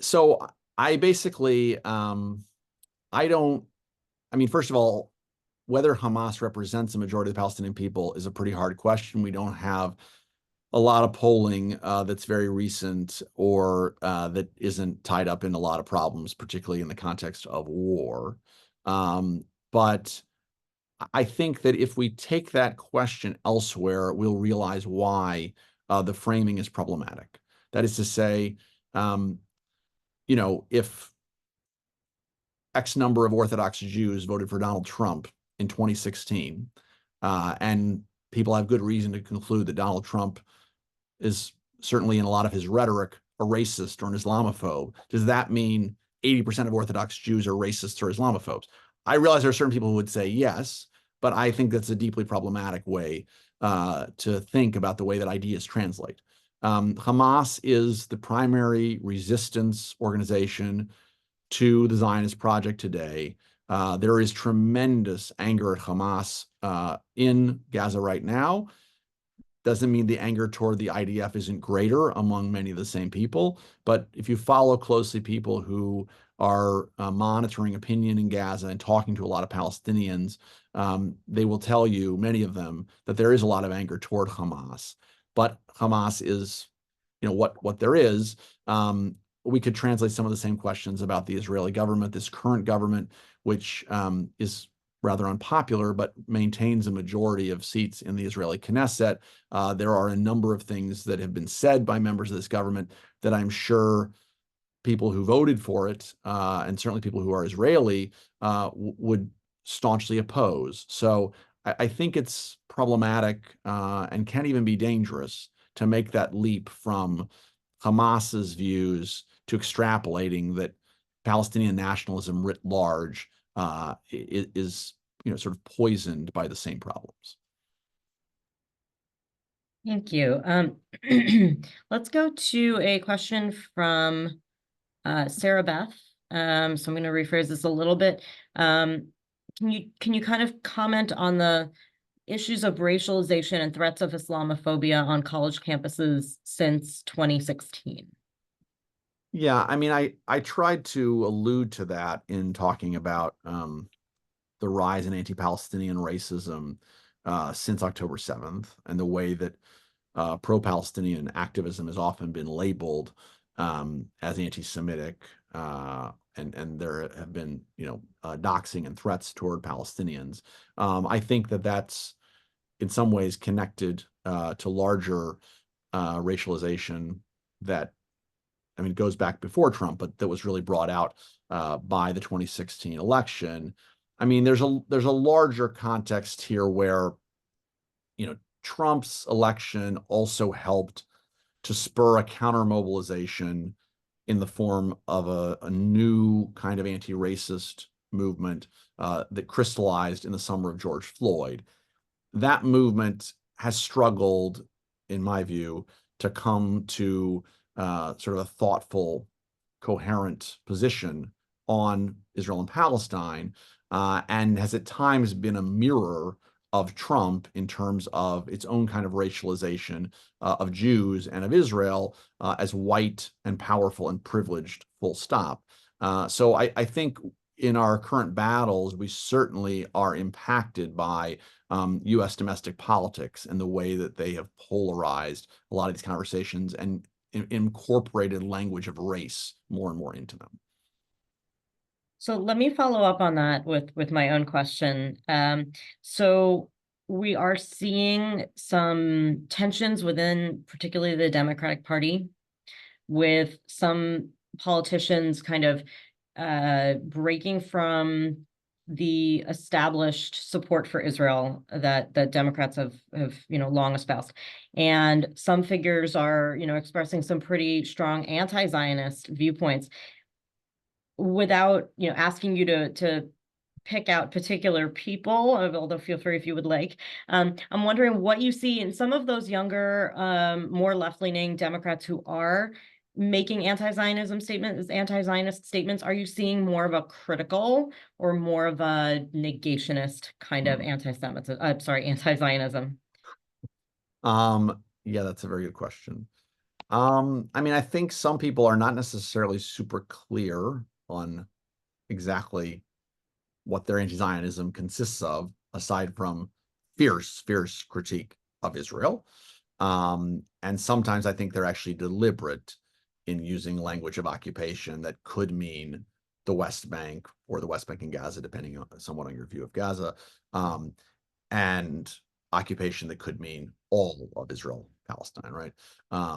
So I basically, first of all, whether Hamas represents the majority of the Palestinian people is a pretty hard question. We don't have a lot of polling that's very recent or that isn't tied up in a lot of problems, particularly in the context of war. But I think that if we take that question elsewhere, we'll realize why the framing is problematic. That is to say, if X number of Orthodox Jews voted for Donald Trump in 2016, and people have good reason to conclude that Donald Trump is certainly in a lot of his rhetoric a racist or an Islamophobe, does that mean 80% of Orthodox Jews are racists or Islamophobes? I realize there are certain people who would say yes, but I think that's a deeply problematic way to think about the way that ideas translate. Hamas is the primary resistance organization to the Zionist project today. There is tremendous anger at Hamas in Gaza right now. Doesn't mean the anger toward the IDF isn't greater among many of the same people. But if you follow closely people who are monitoring opinion in Gaza and talking to a lot of Palestinians, they will tell you, many of them, that there is a lot of anger toward Hamas. But Hamas is, what there is. We could translate some of the same questions about the Israeli government, this current government, which is rather unpopular, but maintains a majority of seats in the Israeli Knesset. There are a number of things that have been said by members of this government that I'm sure people who voted for it, and certainly people who are Israeli, would staunchly oppose. So I think it's problematic and can even be dangerous to make that leap from Hamas's views to extrapolating that Palestinian nationalism writ large is sort of poisoned by the same problems. Thank you. Let's go to a question from Sarah Beth. So I'm going to rephrase this a little bit. can you kind of comment on the issues of racialization and threats of Islamophobia on college campuses since 2016? Yeah, I mean, I tried to allude to that in talking about the rise in anti-Palestinian racism since October 7th, and the way that pro-Palestinian activism has often been labeled as anti-Semitic, and there have been, doxing and threats toward Palestinians. I think that that's in some ways connected to larger racialization that, I mean, goes back before Trump, but that was really brought out by the 2016 election. I mean, there's a larger context here where, Trump's election also helped to spur a counter mobilization in the form of a new kind of anti-racist movement that crystallized in the summer of George Floyd. That movement has struggled, in my view, to come to sort of a thoughtful, coherent position on Israel and Palestine, and has at times been a mirror of Trump in terms of its own kind of racialization of Jews and of Israel as white and powerful and privileged, full stop. So I think in our current battles, we certainly are impacted by U.S. domestic politics and the way that they have polarized a lot of these conversations and incorporated language of race more and more into them. So let me follow up on that with my own question. So we are seeing some tensions within particularly the Democratic Party, with some politicians kind of breaking from the established support for Israel that Democrats have long espoused. And some figures are, expressing some pretty strong anti-Zionist viewpoints without, asking you to pick out particular people, although feel free if you would like. I'm wondering what you see in some of those younger, more left-leaning Democrats who are making anti-Zionism statements, anti-Zionist statements. Are you seeing more of a critical or more of a negationist kind of anti-Semitism? Anti-Zionism? Yeah, that's a very good question. I mean, I think some people are not necessarily super clear on exactly what their anti-Zionism consists of, aside from fierce critique of Israel. And sometimes I think they're actually deliberate in using language of occupation that could mean the West Bank or the West Bank and Gaza, depending on somewhat on your view of Gaza, and occupation that could mean all of Israel, Palestine, right?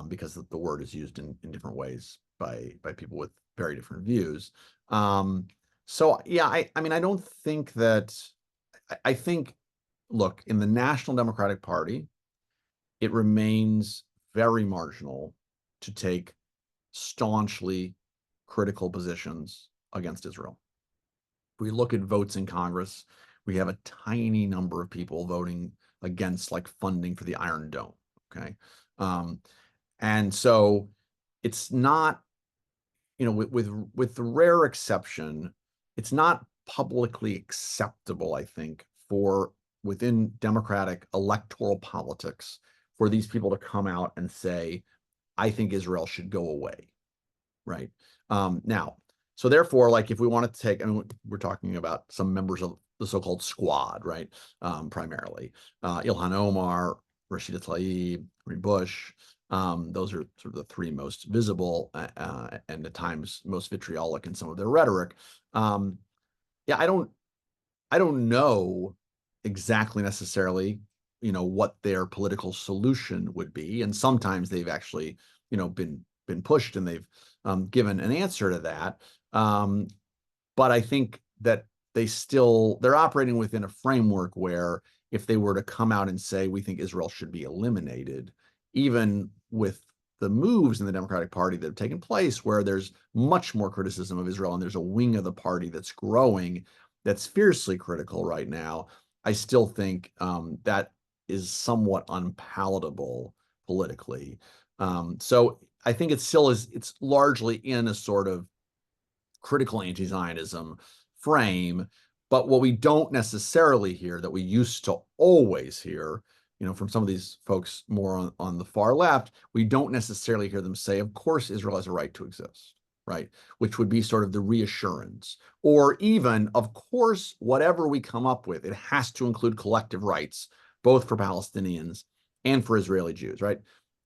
Because the word is used in different ways by people with very different views. So yeah, I mean, I don't think that, I think, look, in the National Democratic Party, it remains very marginal to take staunchly critical positions against Israel. If we look at votes in Congress, we have a tiny number of people voting against like funding for the Iron Dome. Okay. And so it's not, with the rare exception, it's not publicly acceptable, I think, for within Democratic electoral politics for these people to come out and say, I think Israel should go away. Right. Now, so therefore, like if we want to take, I mean, we're talking about some members of the so-called squad, right? Primarily, Ilhan Omar, Rashida Tlaib, Bush. Those are sort of the three most visible and at times most vitriolic in some of their rhetoric. Yeah, I don't know exactly necessarily, what their political solution would be, and sometimes they've actually, been pushed and they've given an answer to that. But I think that they're operating within a framework where if they were to come out and say, we think Israel should be eliminated, even with the moves in the Democratic Party that have taken place, where there's much more criticism of Israel and there's a wing of the party that's growing, that's fiercely critical right now, I still think that is somewhat unpalatable politically. So I think it's largely in a sort of critical anti-Zionism frame, But what we don't necessarily hear that we used to always hear, from some of these folks more on the far left, we don't necessarily hear them say, of course, Israel has a right to exist, right? Which would be sort of the reassurance. Or even, of course, whatever we come up with, it has to include collective rights, both for Palestinians and for Israeli Jews, right?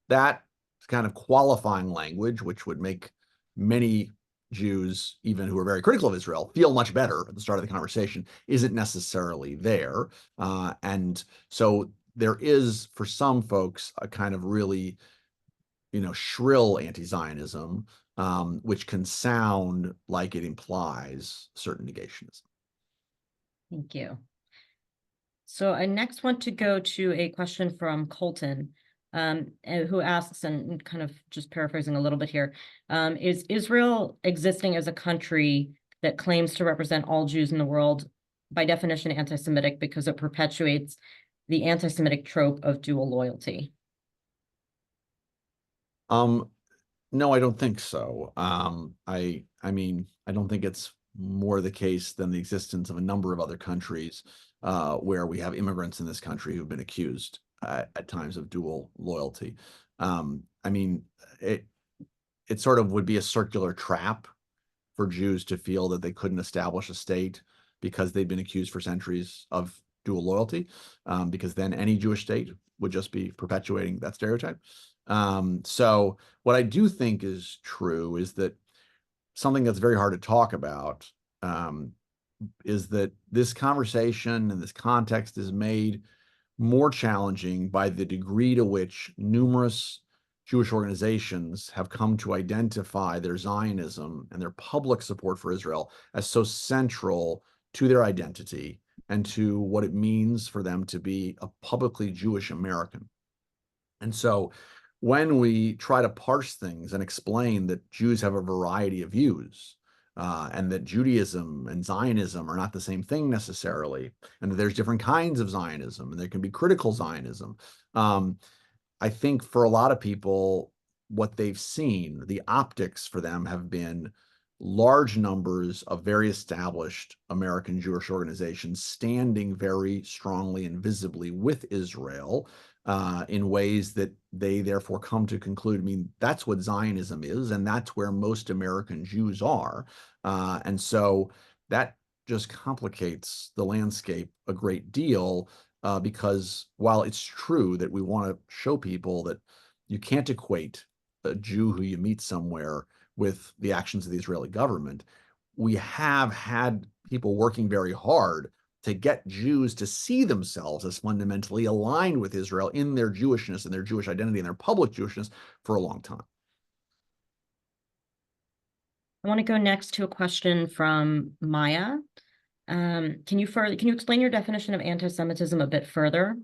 That kind of qualifying language, which would make many Jews, even who are very critical of Israel, feel much better at the start of the conversation, isn't necessarily there. And so there is, for some folks, a kind of really, shrill anti-Zionism, which can sound like it implies certain negationism. Thank you. So I next want to go to a question from Colton, who asks, and kind of just paraphrasing a little bit here, is Israel existing as a country that claims to represent all Jews in the world, by definition anti-Semitic, because it perpetuates the anti-Semitic trope of dual loyalty? No, I don't think so. I mean, I don't think it's more the case than the existence of a number of other countries where we have immigrants in this country who've been accused at times of dual loyalty. I mean, it sort of would be a circular trap for Jews to feel that they couldn't establish a state because they'd been accused for centuries of dual loyalty, because then any Jewish state would just be perpetuating that stereotype. So what I do think is true is that something that's very hard to talk about is that this conversation and this context is made more challenging by the degree to which numerous Jewish organizations have come to identify their Zionism and their public support for Israel as so central to their identity and to what it means for them to be a publicly Jewish American. And so when we try to parse things and explain that Jews have a variety of views, and that Judaism and Zionism are not the same thing necessarily, and that there's different kinds of Zionism, and there can be critical Zionism, I think for a lot of people, what they've seen, the optics for them have been large numbers of very established American Jewish organizations standing very strongly and visibly with Israel in ways that they therefore come to conclude, I mean, that's what Zionism is, and that's where most American Jews are. And so that just complicates the landscape a great deal, because while it's true that we want to show people that you can't equate a Jew who you meet somewhere with the actions of the Israeli government, we have had people working very hard to get Jews to see themselves as fundamentally aligned with Israel in their Jewishness and their Jewish identity and their public Jewishness for a long time. I want to go next to a question from Maya. Can you explain your definition of anti-Semitism a bit further?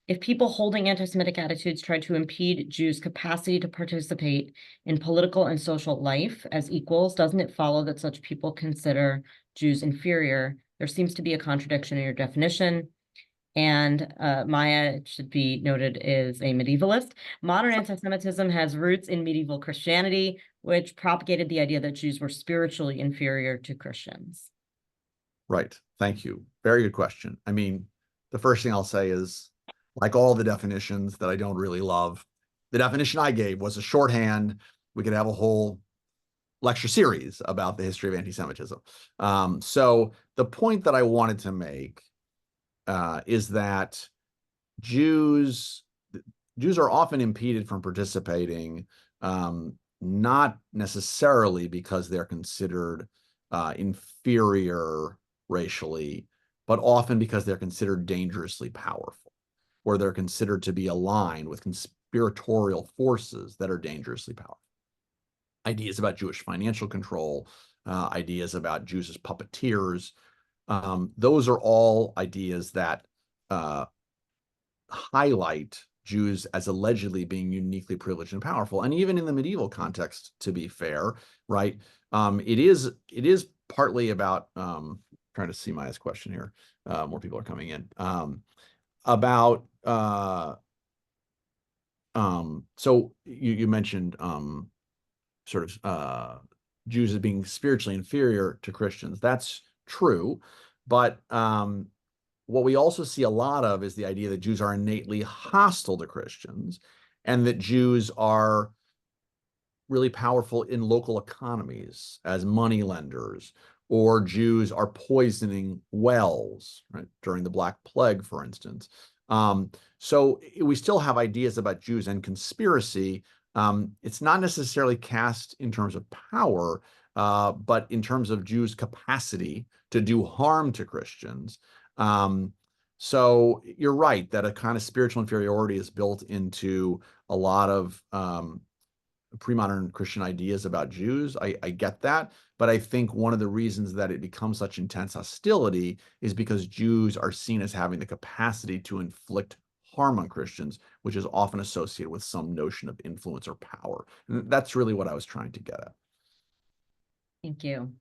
If people holding anti-Semitic attitudes try to impede Jews' capacity to participate in political and social life as equals, doesn't it follow that such people consider Jews inferior? There seems to be a contradiction in your definition. And Maya, it should be noted, is a medievalist. Modern anti-Semitism has roots in medieval Christianity, which propagated the idea that Jews were spiritually inferior to Christians. Right. Thank you. Very good question. I mean, the first thing I'll say is, like all the definitions that I don't really love, the definition I gave was a shorthand. We could have a whole lecture series about the history of anti-Semitism. So the point that I wanted to make is that Jews are often impeded from participating, not necessarily because they're considered inferior racially, but often because they're considered dangerously powerful, or they're considered to be aligned with conspiratorial forces that are dangerously powerful. Ideas about Jewish financial control, ideas about Jews as puppeteers, those are all ideas that highlight Jews as allegedly being uniquely privileged and powerful. And even in the medieval context, to be fair, right, it is partly about, trying to see Maya's question here, more people are coming in, about, so you mentioned sort of Jews as being spiritually inferior to Christians. That's true. But what we also see a lot of is the idea that Jews are innately hostile to Christians, and that Jews are really powerful in local economies as money lenders, or Jews are poisoning wells, right, during the Black Plague, for instance. So we still have ideas about Jews and conspiracy. It's not necessarily cast in terms of power, but in terms of Jews' capacity to do harm to Christians. So you're right that a kind of spiritual inferiority is built into a lot of pre-modern Christian ideas about Jews. I get that, but I think one of the reasons that it becomes such intense hostility is because Jews are seen as having the capacity to inflict harm on Christians, which is often associated with some notion of influence or power. And that's really what I was trying to get at. Thank you.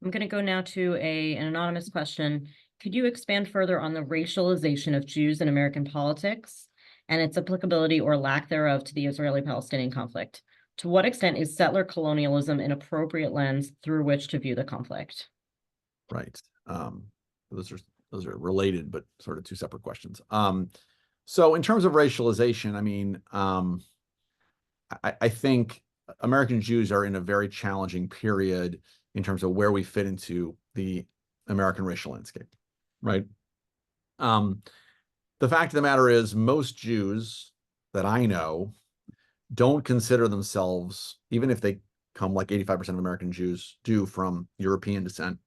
I'm going to go now to an anonymous question. Could you expand further on the racialization of Jews in American politics and its applicability or lack thereof to the Israeli-Palestinian conflict? To what extent is settler colonialism an appropriate lens through which to view the conflict? Right. Those are related, but sort of two separate questions. So in terms of racialization, I mean, I think American Jews are in a very challenging period in terms of where we fit into the American racial landscape, right? The fact of the matter is, most Jews that I know don't consider themselves, even if they come like 85% of American Jews do from European descent,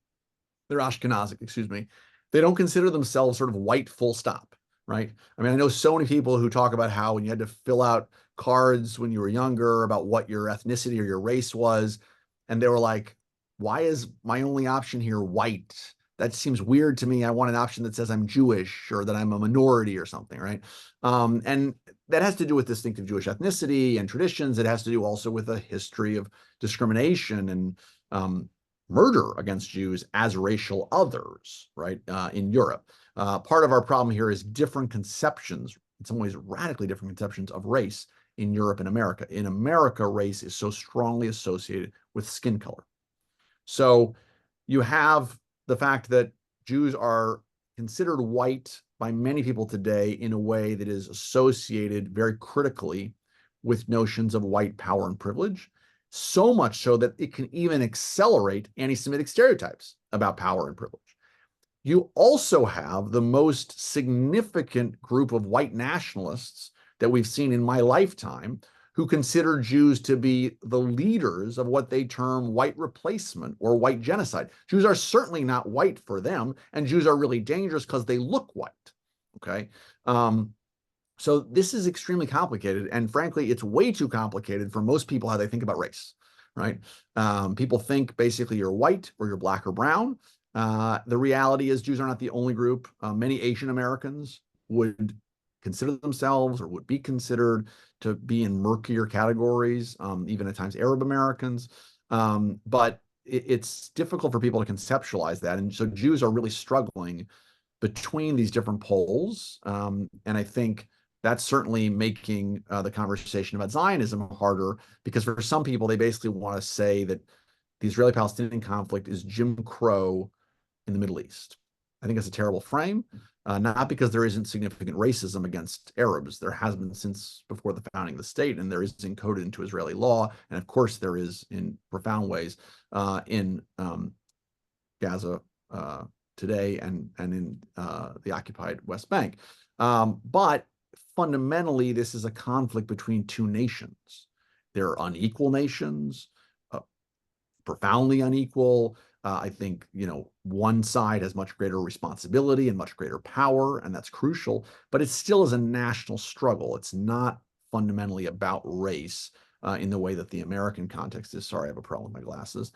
they're Ashkenazic, excuse me, they don't consider themselves sort of white full stop, right? I mean, I know so many people who talk about how when you had to fill out cards when you were younger about what your ethnicity or your race was, and they were like, why is my only option here white? That seems weird to me. I want an option that says I'm Jewish or that I'm a minority or something, right? And that has to do with distinctive Jewish ethnicity and traditions. It has to do also with a history of discrimination and murder against Jews as racial others, right, in Europe. Part of our problem here is different conceptions, in some ways radically different conceptions of race in Europe and America. In America, race is so strongly associated with skin color. So you have the fact that Jews are considered white by many people today in a way that is associated very critically with notions of white power and privilege, so much so that it can even accelerate anti-Semitic stereotypes about power and privilege. You also have the most significant group of white nationalists that we've seen in my lifetime who consider Jews to be the leaders of what they term white replacement or white genocide. Jews are certainly not white for them, and Jews are really dangerous because they look white, okay? So this is extremely complicated, and frankly, it's way too complicated for most people how they think about race, right? People think basically you're white or you're black or brown. The reality is Jews are not the only group. Many Asian Americans would consider themselves or would be considered to be in murkier categories, even at times Arab Americans. But it's difficult for people to conceptualize that. And so Jews are really struggling between these different poles. And I think that's certainly making the conversation about Zionism harder, because for some people, they basically want to say that the Israeli-Palestinian conflict is Jim Crow in the Middle East. I think it's a terrible frame, not because there isn't significant racism against Arabs. There has been since before the founding of the state, and there is encoded into Israeli law. And of course, there is in profound ways in Gaza today and in the occupied West Bank. But fundamentally, this is a conflict between two nations. They're unequal nations, profoundly unequal. I think, one side has much greater responsibility and much greater power, and that's crucial, but it still is a national struggle. It's not fundamentally about race in the way that the American context is. Sorry, I have a problem with my glasses.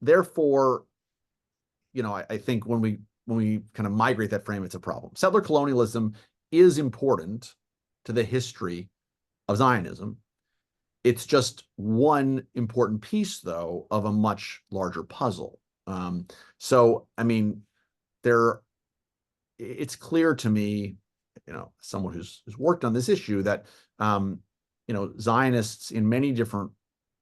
Therefore, I think when we kind of migrate that frame, it's a problem. Settler colonialism is important to the history of Zionism. It's just one important piece, though, of a much larger puzzle. So, I mean, it's clear to me, someone who's worked on this issue, that Zionists in many different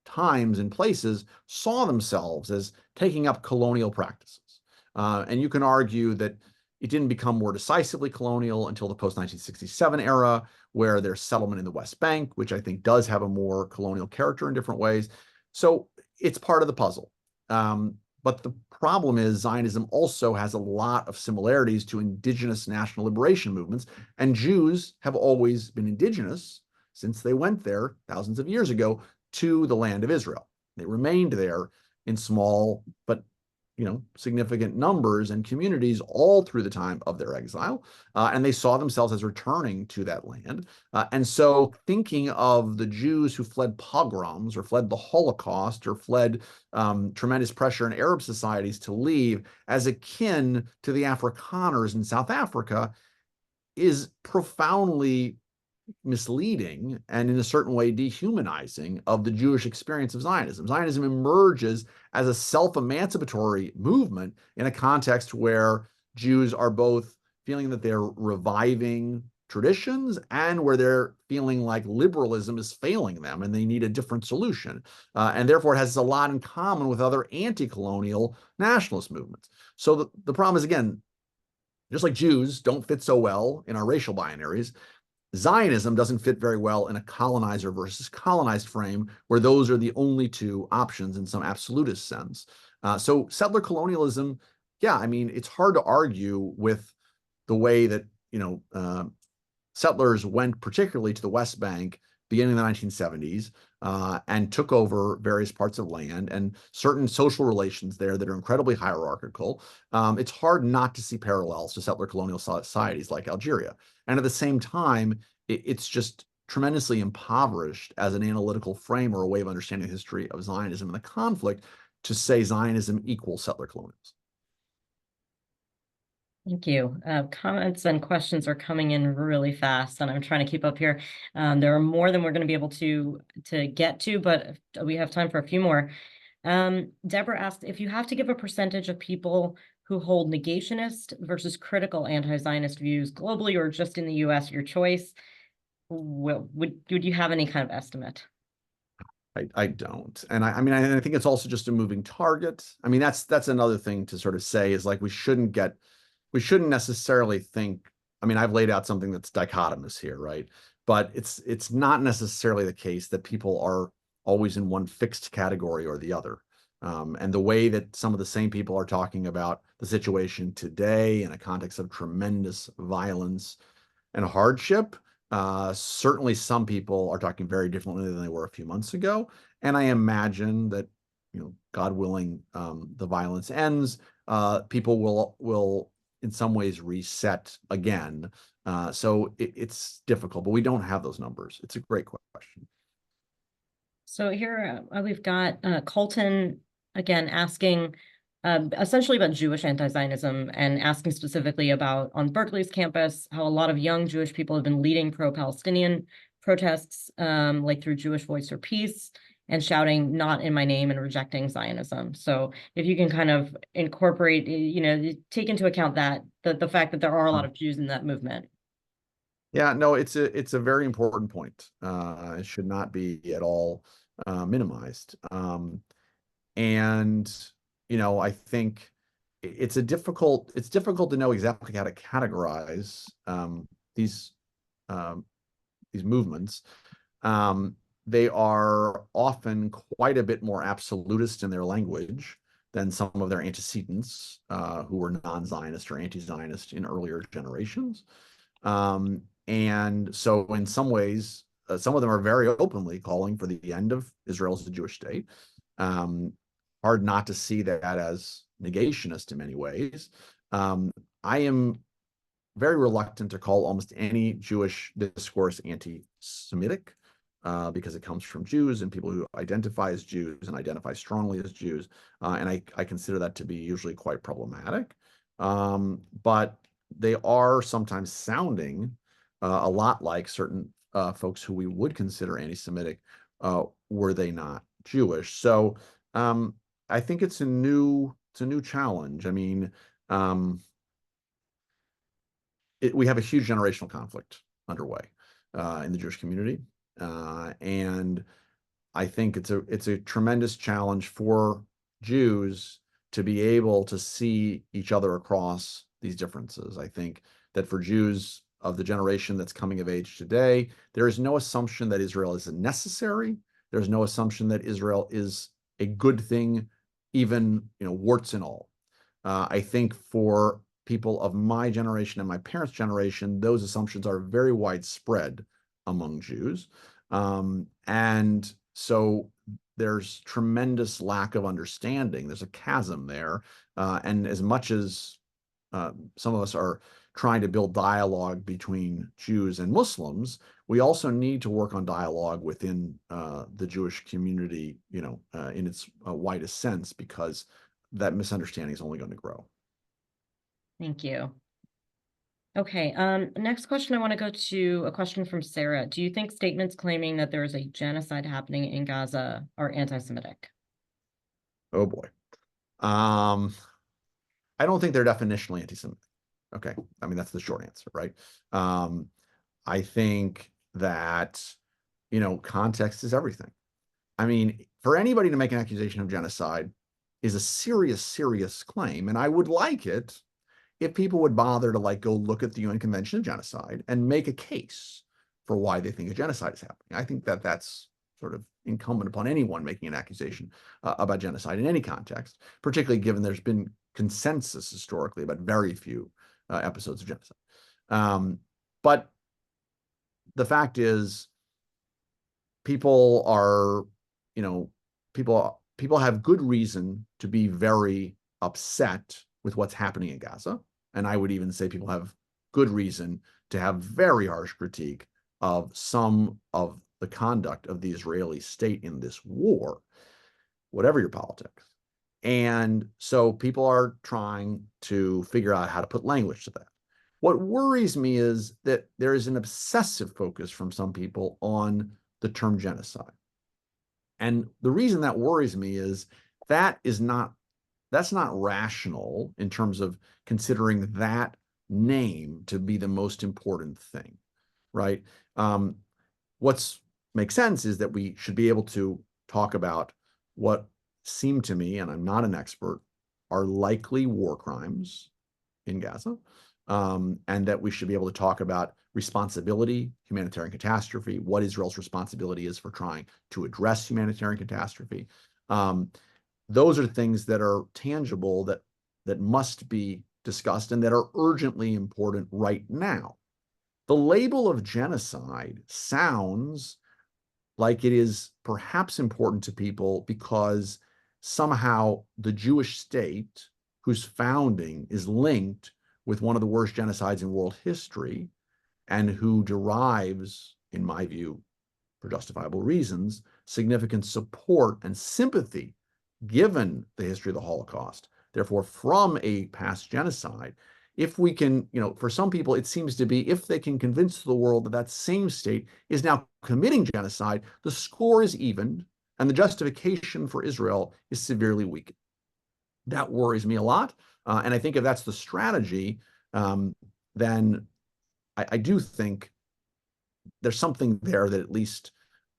times and places saw themselves as taking up colonial practices. And you can argue that it didn't become more decisively colonial until the post-1967 era, where there's settlement in the West Bank, which I think does have a more colonial character in different ways. So it's part of the puzzle. But the problem is Zionism also has a lot of similarities to indigenous national liberation movements, and Jews have always been indigenous since they went there thousands of years ago to the land of Israel. They remained there in small but significant numbers and communities all through the time of their exile, and they saw themselves as returning to that land. And so thinking of the Jews who fled pogroms or fled the Holocaust or fled tremendous pressure in Arab societies to leave as akin to the Afrikaners in South Africa is profoundly misleading and in a certain way dehumanizing of the Jewish experience of Zionism. Zionism emerges as a self-emancipatory movement in a context where Jews are both feeling that they're reviving traditions and where they're feeling like liberalism is failing them and they need a different solution. And therefore it has a lot in common with other anti-colonial nationalist movements. So the problem is, again, just like Jews don't fit so well in our racial binaries, Zionism doesn't fit very well in a colonizer versus colonized frame where those are the only two options in some absolutist sense. So settler colonialism, yeah, I mean, it's hard to argue with the way that, settlers went particularly to the West Bank beginning in the 1970s and took over various parts of land and certain social relations there that are incredibly hierarchical. It's hard not to see parallels to settler colonial societies like Algeria. And at the same time, it's just tremendously impoverished as an analytical frame or a way of understanding the history of Zionism and the conflict to say Zionism equals settler colonialism. Thank you. Comments and questions are coming in really fast, and I'm trying to keep up here. There are more than we're going to be able to get to, but we have time for a few more. Deborah asked, if you have to give a percentage of people who hold negationist versus critical anti-Zionist views globally or just in the US, your choice, would you have any kind of estimate? I don't. And I mean, I think it's also just a moving target. I mean, that's another thing to sort of say is like we shouldn't necessarily think, I mean, I've laid out something that's dichotomous here, right? But it's not necessarily the case that people are always in one fixed category or the other. And the way that some of the same people are talking about the situation today in a context of tremendous violence and hardship, certainly some people are talking very differently than they were a few months ago. And I imagine that, God willing, the violence ends, people will in some ways reset again. So it's difficult, but we don't have those numbers. It's a great question. So here we've got Colton again asking essentially about Jewish anti-Zionism and asking specifically about on Berkeley's campus how a lot of young Jewish people have been leading pro-Palestinian protests like through Jewish Voice for Peace and shouting "not in my name" and rejecting Zionism. So if you can kind of incorporate, take into account that the fact that there are a lot of Jews in that movement. Yeah, no, it's a very important point. It should not be at all minimized. And I think it's difficult to know exactly how to categorize these these movements. They are often quite a bit more absolutist in their language than some of their antecedents who were non-Zionist or anti-Zionist in earlier generations. And so in some ways, some of them are very openly calling for the end of Israel as a Jewish state. Hard not to see that as negationist in many ways. I am very reluctant to call almost any Jewish discourse anti-Semitic because it comes from Jews and people who identify as Jews and identify strongly as Jews. And I consider that to be usually quite problematic. But they are sometimes sounding a lot like certain folks who we would consider anti-Semitic were they not Jewish. So I think it's a new challenge. I mean, we have a huge generational conflict underway in the Jewish community, and I think it's a tremendous challenge for Jews to be able to see each other across these differences. I think that for Jews of the generation that's coming of age today, there is no assumption that Israel is necessary. There's no assumption that Israel is a good thing, even, warts and all. I think for people of my generation and my parents' generation, those assumptions are very widespread among Jews. And so there's tremendous lack of understanding. There's a chasm there. And as much as some of us are trying to build dialogue between Jews and Muslims, we also need to work on dialogue within the Jewish community, in its widest sense, because that misunderstanding is only going to grow. Thank you. Okay, next question, I want to go to a question from Sarah. Do you think statements claiming that there is a genocide happening in Gaza are anti-Semitic? Oh boy. I don't think they're definitionally anti-Semitic. Okay. I mean, that's the short answer, right? I think that, context is everything. I mean, for anybody to make an accusation of genocide is a serious, serious claim. And I would like it if people would bother to go look at the UN Convention of Genocide and make a case for why they think a genocide is happening. I think that that's sort of incumbent upon anyone making an accusation about genocide in any context, particularly given there's been consensus historically about very few episodes of genocide. But the fact is, people are, people have good reason to be very upset with what's happening in Gaza. And I would even say people have good reason to have very harsh critique of some of the conduct of the Israeli state in this war, whatever your politics. And so people are trying to figure out how to put language to that. What worries me is that there is an obsessive focus from some people on the term genocide. And the reason that worries me is that's not rational in terms of considering that name to be the most important thing, right? What makes sense is that we should be able to talk about what seem to me, and I'm not an expert, are likely war crimes in Gaza, and that we should be able to talk about responsibility, humanitarian catastrophe, what Israel's responsibility is for trying to address humanitarian catastrophe. Those are things that are tangible, that must be discussed and that are urgently important right now. The label of genocide sounds like it is perhaps important to people because somehow the Jewish state, whose founding is linked with one of the worst genocides in world history, and who derives, in my view, for justifiable reasons, significant support and sympathy given the history of the Holocaust, therefore from a past genocide. If we can, for some people, it seems to be if they can convince the world that that same state is now committing genocide, the score is evened and the justification for Israel is severely weakened. That worries me a lot. And I think if that's the strategy, then I do think there's something there that at least,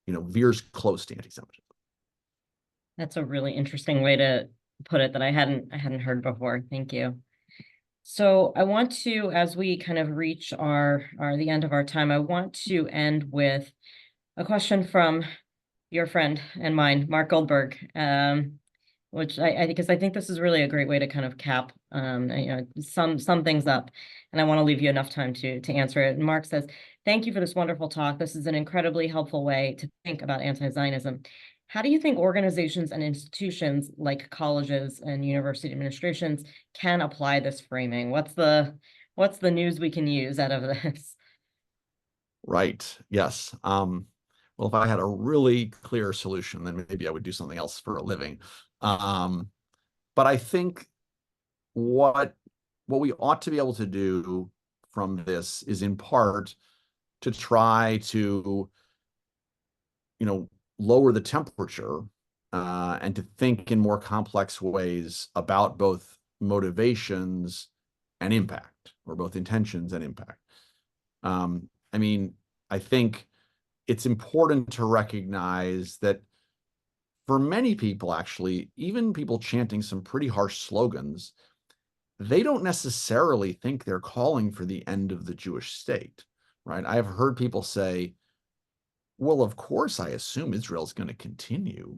veers close to anti-Semitism. That's a really interesting way to put it that I hadn't heard before. Thank you. So I want to, as we kind of reach the end of our time, I want to end with a question from your friend and mine, Mark Goldberg, which because I think this is really a great way to kind of cap, some things up, and I want to leave you enough time to answer it. And Mark says, "Thank you for this wonderful talk. This is an incredibly helpful way to think about anti-Zionism. How do you think organizations and institutions like colleges and university administrations can apply this framing? What's the news we can use out of this?" Right. Yes. Well, if I had a really clear solution, then maybe I would do something else for a living. But I think what we ought to be able to do from this is in part to try to, lower the temperature and to think in more complex ways about both motivations and impact, or both intentions and impact. I mean, I think it's important to recognize that for many people, actually, even people chanting some pretty harsh slogans, they don't necessarily think they're calling for the end of the Jewish state, right? I have heard people say, well, of course, I assume Israel's going to continue,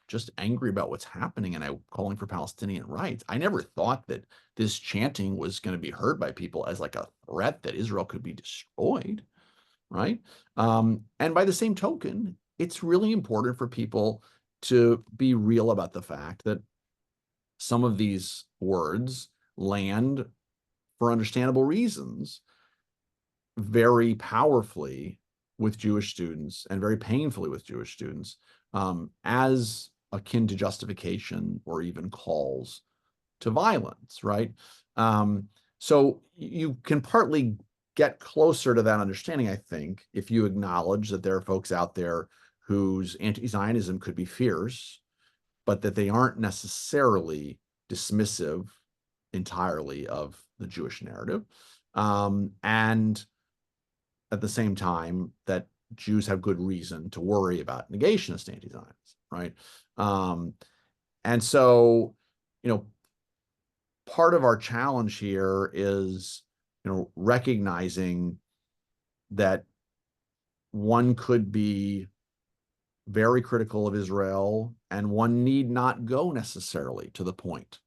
just angry about what's happening and I'm calling for Palestinian rights. I never thought that this chanting was going to be heard by people as like a threat that Israel could be destroyed, right? And by the same token, it's really important for people to be real about the fact that some of these words land, for understandable reasons, very powerfully with Jewish students and very painfully with Jewish students, as akin to justification or even calls to violence, right? So you can partly get closer to that understanding, I think, if you acknowledge that there are folks out there whose anti-Zionism could be fierce, but that they aren't necessarily dismissive entirely of the Jewish narrative. And at the same time, that Jews have good reason to worry about negationist anti-Zionism, right? And so, you know, part of our challenge here is, recognizing that one could be very critical of Israel and one need not go necessarily to the point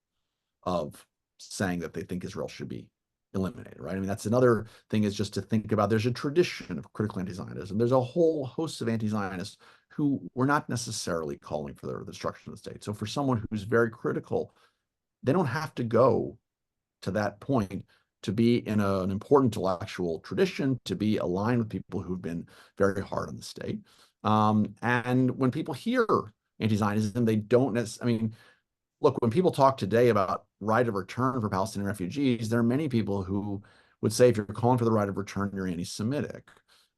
of saying that they think Israel should be eliminated, right? I mean, that's another thing, is just to think about there's a tradition of critical anti-Zionism. There's a whole host of anti-Zionists who were not necessarily calling for the destruction of the state. So for someone who's very critical, they don't have to go to that point to be in an important intellectual tradition, to be aligned with people who've been very hard on the state. And when people hear anti-Zionism, they don't necessarily, I mean, look, when people talk today about right of return for Palestinian refugees, there are many people who would say if you're calling for the right of return, you're anti-Semitic.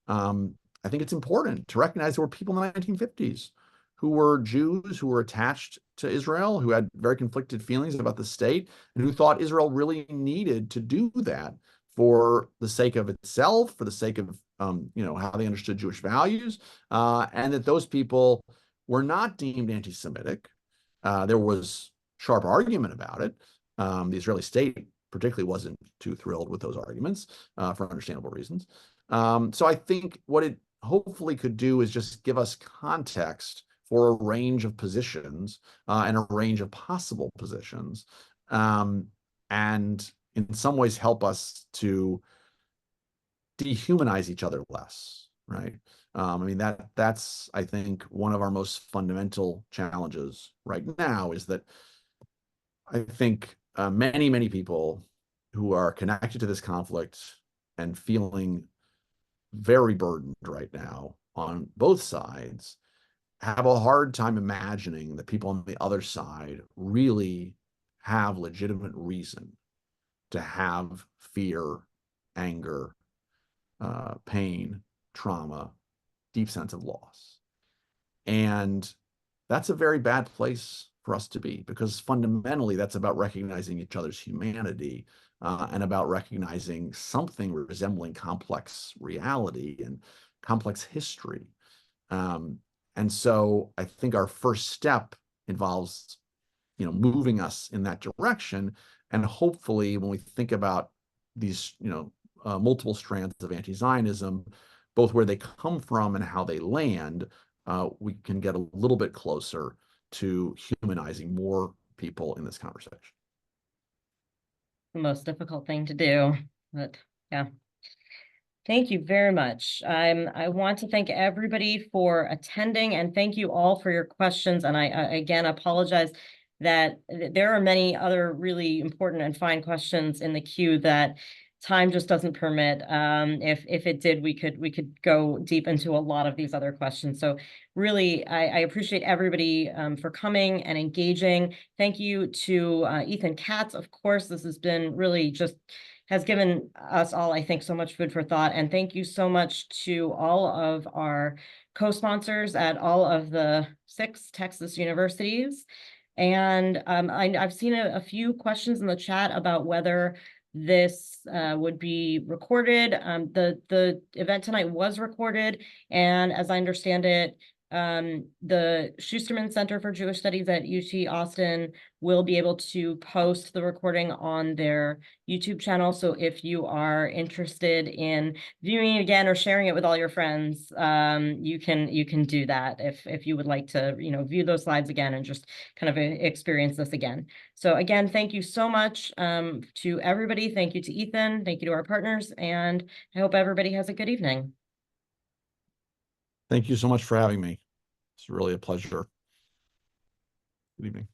I think it's important to recognize there were people in the 1950s who were Jews, who were attached to Israel, who had very conflicted feelings about the state, and who thought Israel really needed to do that for the sake of itself, for the sake of how they understood Jewish values, and that those people were not deemed anti-Semitic. There was sharp argument about it. The Israeli state particularly wasn't too thrilled with those arguments for understandable reasons. So I think what it hopefully could do is just give us context for a range of positions and a range of possible positions, and in some ways help us to dehumanize each other less, right? I mean, that's, I think, one of our most fundamental challenges right now, is that I think many, many people who are connected to this conflict and feeling very burdened right now on both sides have a hard time imagining that people on the other side really have legitimate reason to have fear, anger, pain, trauma, deep sense of loss. And that's a very bad place for us to be, because fundamentally that's about recognizing each other's humanity, and about recognizing something resembling complex reality and complex history. And so I think our first step involves, moving us in that direction. And hopefully when we think about these, multiple strands of anti-Zionism, both where they come from and how they land, we can get a little bit closer to humanizing more people in this conversation. The most difficult thing to do, but yeah. Thank you very much. I want to thank everybody for attending, and thank you all for your questions. And I again apologize that there are many other really important and fine questions in the queue that time just doesn't permit. If it did, we could go deep into a lot of these other questions. So really, I appreciate everybody for coming and engaging. Thank you to Ethan Katz. Of course, this has been really just has given us all, I think, so much food for thought. And thank you so much to all of our co-sponsors at all of the 6 Texas universities. And I've seen a few questions in the chat about whether this would be recorded. The event tonight was recorded, and as I understand it, The Schusterman Center for Jewish Studies at UT Austin will be able to post the recording on their YouTube channel. So if you are interested in viewing it again or sharing it with all your friends, you can do that if you would like to, view those slides again and just kind of experience this again. So again, thank you so much to everybody. Thank you to Ethan. Thank you to our partners, and I hope everybody has a good evening. Thank you so much for having me. It's really a pleasure. Good evening.